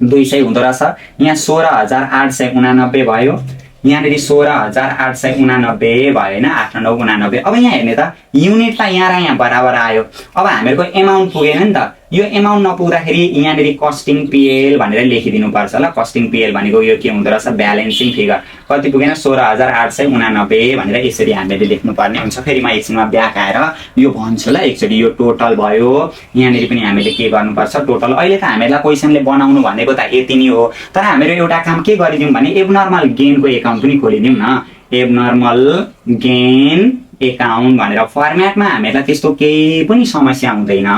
Speaker 1: 200 हुँदो रहेछ। यहाँ 16,889 भयो, यहाँनिर 16,889 भयो होइन, 8,989। अब यहाँ हेर्ने त युनिटलाई यहाँ र यहाँ बराबर आयो। अब हामीहरूको एमाउन्ट पुगेन नि त, यो एमाउन्ट नपुग्दाखेरि यहाँनिर कस्टिङ पिएल भनेर लेखिदिनु पर्छ ल। कस्टिङ पिएल भनेको यो के हुँदो रहेछ, ब्यालेन्सिङ फिगर। कति पुगेन, 16,889 भनेर यसरी हामीले लेख्नुपर्ने हुन्छ। फेरि म एकछिनमा ब्याक आएर यो भन्छु ल एकचोटि। यो टोटल भयो, यहाँनिर पनि हामीले के गर्नुपर्छ, टोटल। अहिले त हामीलाई क्वेसनले बनाउनु भनेको त यति नै हो, तर हामीहरू एउटा काम के गरिदिउँ भने एबनर्मल गेनको एकाउन्ट पनि खोलिदिउँ न। एबनर्मल गेन एकाउन्ट भनेर फर्मेटमा हामीलाई त्यस्तो केही पनि समस्या हुँदैन।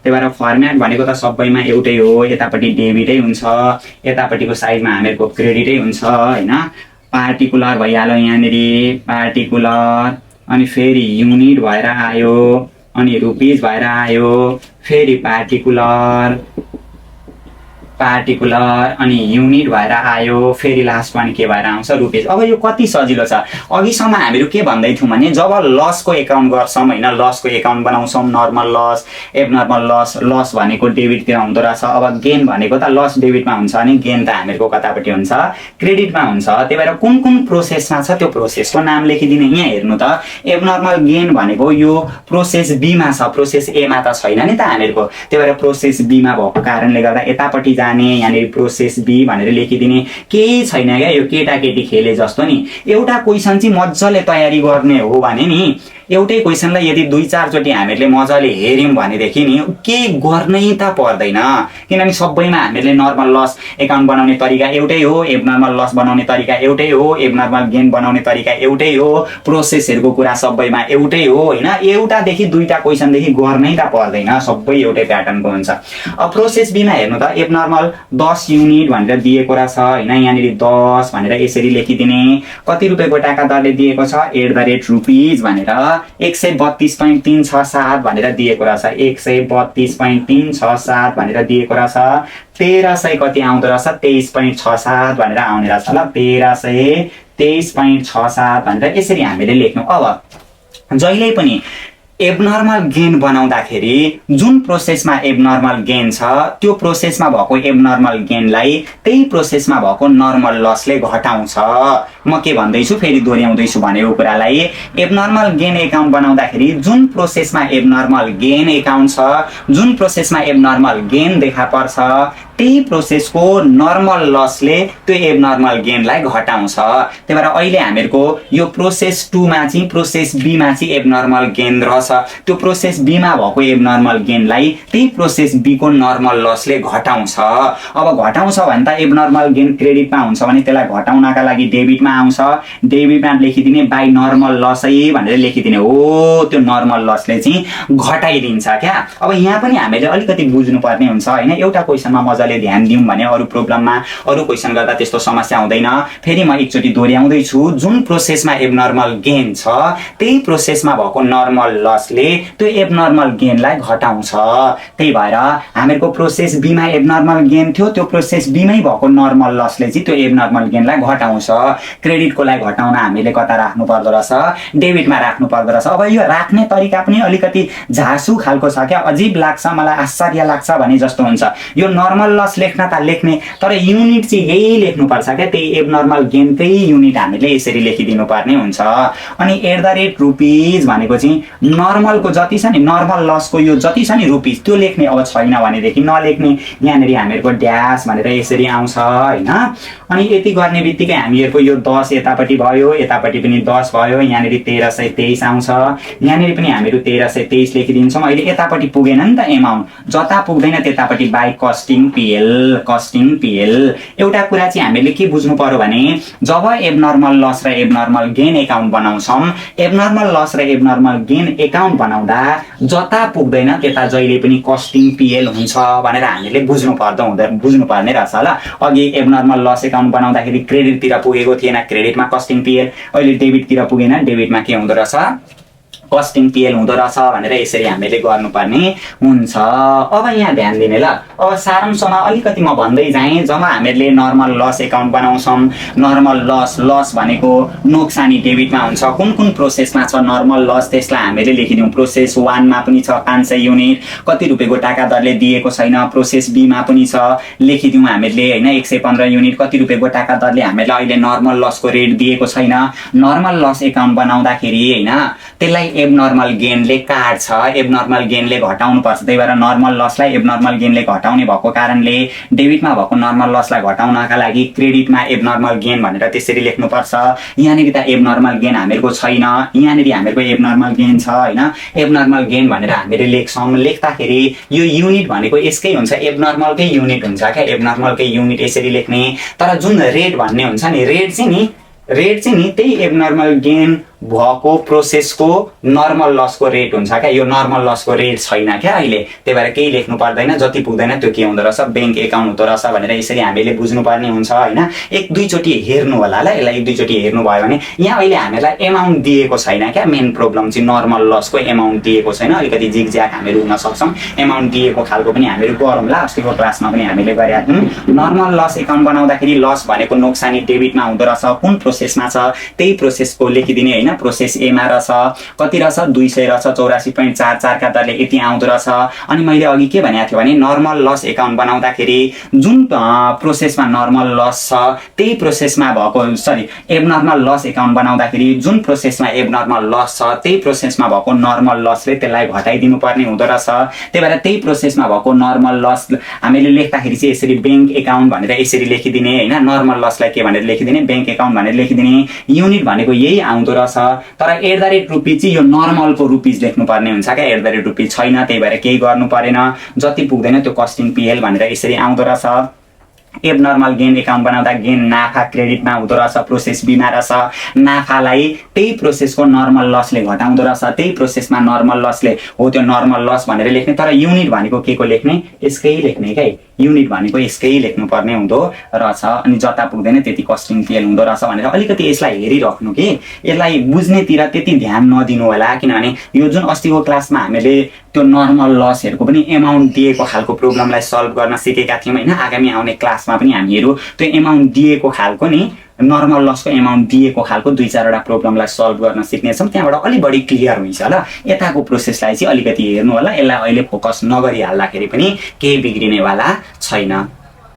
Speaker 1: त्यही भएर फर्मेट भनेको त सबैमा एउटै हो, यतापट्टि डेबिटै हुन्छ, यतापट्टिको साइडमा हामीहरूको क्रेडिटै हुन्छ हैन। पार्टिकुलर भइहाल्यो यहाँनिर पार्टिकुलर, अनि फेरि युनिट भएर आयो, अनि रुपिज भएर आयो, फेरि पार्टिकुलर अनि युनिट भएर आयो, फेरि लास्ट वान के भएर आउँछ रुपिज। अब यो कति सजिलो छ। अघिसम्म हामीहरू के भन्दै थियौँ भने जब लसको एकाउन्ट गर्छौँ हैन, लसको एकाउन्ट बनाउँछौँ, normal loss, abnormal loss, loss भनेको डेबिटतिर हुँदो रहेछ। अब गेन भनेको त लस डेबिटमा हुन्छ अनि गेन त हामीहरूको कतापट्टि हुन्छ, क्रेडिटमा हुन्छ। त्यही भएर कुन कुन प्रोसेसमा छ त्यो प्रोसेसको नाम लेखिदिने। यहाँ हेर्नु त एबनर्मल गेन भनेको यो प्रोसेस बीमा छ, प्रोसेस एमा त छैन नि त हामीहरूको। त्यही भएर प्रोसेस बीमा भएको कारणले गर्दा यतापट्टि यहाँनिर प्रोसेस बी भनेर लेखिदिने। केही छैन क्या, यो केटाकेटी खेले जस्तो नि। एउटा क्वेसन चाहिँ मजाले तयारी गर्ने हो भने नि एउटै क्वेसनलाई यदि 2-4 चोटि हामीले मजाले हेर्यौं भनेदेखि नि केही गर्नै त पर्दैन, किनभने सबैमा हामीले नर्मल लस एकाउन्ट बनाउने तरिका एउटै हो, एबनर्मल लस बनाउने तरिका एउटै हो, एबनर्मल गेन बनाउने तरिका एउटै हो, प्रोसेसहरुको कुरा सबैमा एउटै हो हैन। एउटादेखि 2टा क्वेसनदेखि गर्नै त पर्दैन, सबै एउटै प्याटर्नको हुन्छ। अब प्रोसेस बी मा हेर्नु त एबनर्मल 10 युनिट भनेर दिएको रहेछ हैन। यहाँनिर 10 भनेर यसरी लेखिदिने। कति रुपैयाँको टाका दरले दिएको छ @ भनेर 132.367 भनेर दिएको रहेछ, 132.367 भनेर दिएको रहेछ। 1300 कति आउँदो रहेछ 23.67 भनेर आउने रहेछ ल, 1323.67 भनेर यसरी हामीले लेख्नु। अब जहिले पनि एबनर्मल गेन बनाउँदाखेरि जुन प्रोसेसमा एबनर्मल गेन छ त्यो प्रोसेसमा भएको एबनर्मल गेनलाई त्यही प्रोसेसमा भएको नर्मल लसले घटाउँछ। म के भन्दैछु फेरि दोहोर्याउँदैछु भनेको कुरालाई, एबनर्मल गेन एकाउन्ट बनाउँदाखेरि जुन प्रोसेसमा एबनर्मल गेन एकाउन्ट छ, जुन प्रोसेसमा एबनर्मल गेन देखा पर्छ त्यही प्रोसेसको नर्मल लसले त्यो एबनर्मल गेनलाई घटाउँछ। त्यही भएर अहिले हामीहरूको यो प्रोसेस 2 मा चाहिँ प्रोसेस बी मा चाहिँ एबनर्मल गेन रहेछ, त्यो प्रोसेस बी मा भएको एबनर्मल गेनलाई त्यही प्रोसेस बी को नर्मल लसले घटाउँछ। अब घटाउँछ भने त एबनर्मल गेन क्रेडिटमा हुन्छ भने त्यसलाई घटाउनका लागि डेबिटमा आउँछ, डेबिटमा लेखिदिने बाइ नर्मल लसै भनेर लेखिदिने हो, त्यो नर्मल लसले चाहिँ घटाइदिन्छ क्या। अब यहाँ पनि हामीले अलिकति बुझ्नुपर्ने हुन्छ हैन। एउटा क्वेसनमा मजाले ध्यान दिउँ भने अरु प्रोब्लममा अरु क्वेसन गर्दा त्यस्तो समस्या हुँदैन। फेरि म एकचोटी दोहोर्याउँदै छु, जुन प्रोसेसमा एबनर्मल गेन छ त्यही प्रोसेसमा भएको नर्मल लसले त्यो एबनर्मल गेनलाई घटाउँछ। त्यही भएर हामीहरूको प्रोसेस बी मा एबनर्मल गेन थियो, त्यो प्रोसेस बी मै भएको नर्मल लसले चाहिँ त्यो एबनर्मल गेनलाई घटाउँछ। क्रेडिटको लागि घटाउन हामीले कता राख्नु पर्दो रहेछ, डेबिटमा राख्नु पर्दो रहेछ। अब यो राख्ने तरिका पनि अलिकति झासु खालको छ क्या, अजीब लाग्छ मलाई, आश्चर्य लाग्छ भने जस्तो हुन्छ। यो नर्मल लस लेख्न त लेख्ने तर युनिट चाहिँ यही लेख्नु पर्छ क्या, त्यही एबनर्मल गेन त्यही युनिट हामीले यसरी लेखिदिनु पर्ने हुन्छ। अनि @रुपीज भनेको चाहिँ नर्मलको जति छ नि, नर्मल लसको यो जति छ नि रुपीज त्यो लेख्ने। अब छैन भनेदेखि नलेख्ने, यहाँनिर हामीहरूको ड्यास भनेर यसरी आउँछ हैन। अनि यति गर्ने बित्तिकै हामीहरूको यो 10 यतापट्टि भयो, यतापट्टि पनि 10 भयो, यहाँनिर 1323 आउँछ, यहाँनिर पनि हामीहरू 1323 लेखिदिन्छौँ। अहिले यतापट्टि पुगेन नि त एमाउन्ट, जता पुग्दैन त्यतापट्टि बाइ कस्टिङ पिएल। एउटा कुरा चाहिँ हामीले के बुझ्नु पर्यो भने जब एबनर्मल लस र एबनर्मल गेन एकाउन्ट बनाउँछौँ, एबनर्मल लस र एबनर्मल गेन एकाउन्ट बनाउँदा जता पुग्दैन त्यता जहिले पनि कस्टिङ पिएल हुन्छ भनेर हामीले बुझ्नुपर्ने रहेछ ल। अघि एबनर्मल लस एकाउन्ट बनाउँदाखेरि क्रेडिटतिर पुगेको थिएन, क्रेडिटमा कस्टिङ पिएल, अहिले डेबिटतिर पुगेन, डेबिटमा के हुँदो रहेछ कस्टिङ पिएल हुँदो रहेछ भनेर यसरी हामीले गर्नुपर्ने हुन्छ। अब यहाँ ध्यान दिने ल। अब सारांशमा अलिकति म भन्दै जाएँ, जब हामीले नर्मल लस एकाउन्ट बनाउँछौँ, नर्मल लस भनेको नोक्सानी डेबिटमा हुन्छ। कुन कुन प्रोसेसमा छ नर्मल लस त्यसलाई हामीले लेखिदिउँ। प्रोसेस 1 मा पनि छ 500 युनिट, कति रुपैयाँको टाका दरले दिएको छैन। प्रोसेस बी मा पनि छ, लेखिदिउँ हामीले हैन, 115 युनिट, कति रुपैयाँको टाका दरले हामीलाई अहिले नर्मल लसको रेट दिएको छैन। नर्मल लस एकाउन्ट बनाउँदाखेरि हैन त्यसलाई एबनर्मल गेनले काट्छ, एबनर्मल गेनले घटाउनु पर्छ। त्यही भएर नर्मल लसलाई एबनर्मल गेनले घटाउने भएको कारणले डेबिटमा भएको नर्मल लसलाई घटाउनका लागि क्रेडिटमा एबनर्मल गेन भनेर त्यसरी लेख्नुपर्छ। यहाँनिर त एबनर्मल गेन हामीहरूको छैन, यहाँनिर हामीहरूको एबनर्मल गेन छ हैन। एबनर्मल गेन भनेर हामीले लेख्छौँ, लेख्दाखेरि यो युनिट भनेको यसकै हुन्छ, एबनर्मलकै युनिट हुन्छ क्या, एबनर्मलकै युनिट यसरी लेख्ने। तर जुन रेट भन्ने हुन्छ नि, रेट चाहिँ नि त्यही एबनर्मल गेन भएको प्रोसेसको नर्मल लसको रेट हुन्छ क्या। यो नर्मल लसको रेट छैन क्या अहिले, त्यही भएर केही लेख्नु पर्दैन। जति पुग्दैन त्यो के हुँदो रहेछ, ब्याङ्क एकाउन्ट हुँदो रहेछ भनेर यसरी हामीले बुझ्नुपर्ने हुन्छ होइन। एक दुईचोटि हेर्नु होला ल, यसलाई एक दुईचोटि हेर्नुभयो भने यहाँ अहिले हामीलाई एमाउन्ट दिएको छैन क्या। मेन प्रब्लम चाहिँ नर्मल लसको एमाउन्ट दिएको छैन। अलिकति जिगज्याग हामीहरू हुन सक्छौँ। एमाउन्ट दिएको खालको पनि हामीहरू गरौँला, अस्तिको क्लासमा पनि हामीले गरेका थियौँ। नर्मल लस एकाउन्ट बनाउँदाखेरि लस भनेको नोक्सानी डेबिटमा हुँदो रहेछ, कुन प्रोसेसमा छ त्यही प्रोसेसको लेखिदिने होइन। प्रोसेस एमा रहेछ कति रहेछ 200 रहेछ, 84.44 का दरले यति आउँदो रहेछ। अनि मैले अघि के भनेको थिएँ भने नर्मल लस एकाउन्ट बनाउँदाखेरि जुन प्रोसेसमा नर्मल लस छ त्यही प्रोसेसमा भएको एबनर्मल लस एकाउन्ट बनाउँदाखेरि जुन प्रोसेसमा एबनर्मल लस छ त्यही प्रोसेसमा भएको नर्मल लसले त्यसलाई घटाइदिनु पर्ने हुँदो रहेछ। त्यही भएर त्यही प्रोसेसमा भएको नर्मल लस हामीले लेख्दाखेरि चाहिँ यसरी ब्याङ्क एकाउन्ट भनेर यसरी लेखिदिने होइन। नर्मल लसलाई के भनेर लेखिदिने, ब्याङ्क एकाउन्ट भनेर लेखिदिने। युनिट भनेको यही आउँदो रहेछ, तर @ चाहिँ यो नर्मलको रुपिज लेख्नुपर्ने हुन्छ क्या। @ छैन, त्यही भएर केही गर्नु परेन। जति पुग्दैन त्यो कस्टिङ पिएल भनेर यसरी आउँदो रहेछ। एबनर्मल गेन एकाउन्ट बनाउँदा गेन नाफा क्रेडिटमा हुँदो रहेछ, प्रोसेस बीमा रहेछ। नाफालाई त्यही प्रोसेसको नर्मल लसले घटाउँदो रहेछ, त्यही प्रोसेसमा नर्मल लसले हो त्यो नर्मल लस भनेर लेख्ने। तर युनिट भनेको के को लेख्ने, यसकै लेख्ने क्या। युनिट भनेको यसकै लेख्नुपर्ने हुँदो रहेछ। अनि जता पुग्दैन त्यति कस्टिङ पिएल हुँदो रहेछ भनेर अलिकति यसलाई हेरिराख्नु कि यसलाई बुझ्नेतिर त्यति ध्यान नदिनु होला। किनभने यो जुन अस्तिको क्लासमा हामीले त्यो नर्मल लसहरूको पनि एमाउन्ट दिएको खालको प्रब्लमलाई सल्भ गर्न सिकेका थियौँ होइन। आगामी आउने क्लासमा पनि हामीहरू त्यो एमाउन्ट दिएको खालको नि नर्मल लसको एमाउन्ट दिएको खालको 2-4 प्रब्लमलाई सल्भ गर्न सिक्नेछौँ। त्यहाँबाट अलि बढी क्लियर हुन्छ ल। यताको प्रोसेसलाई चाहिँ अलिकति हेर्नु होला। यसलाई अहिले फोकस नगरिहाल्दाखेरि पनि केही बिग्रिनेवाला छैन।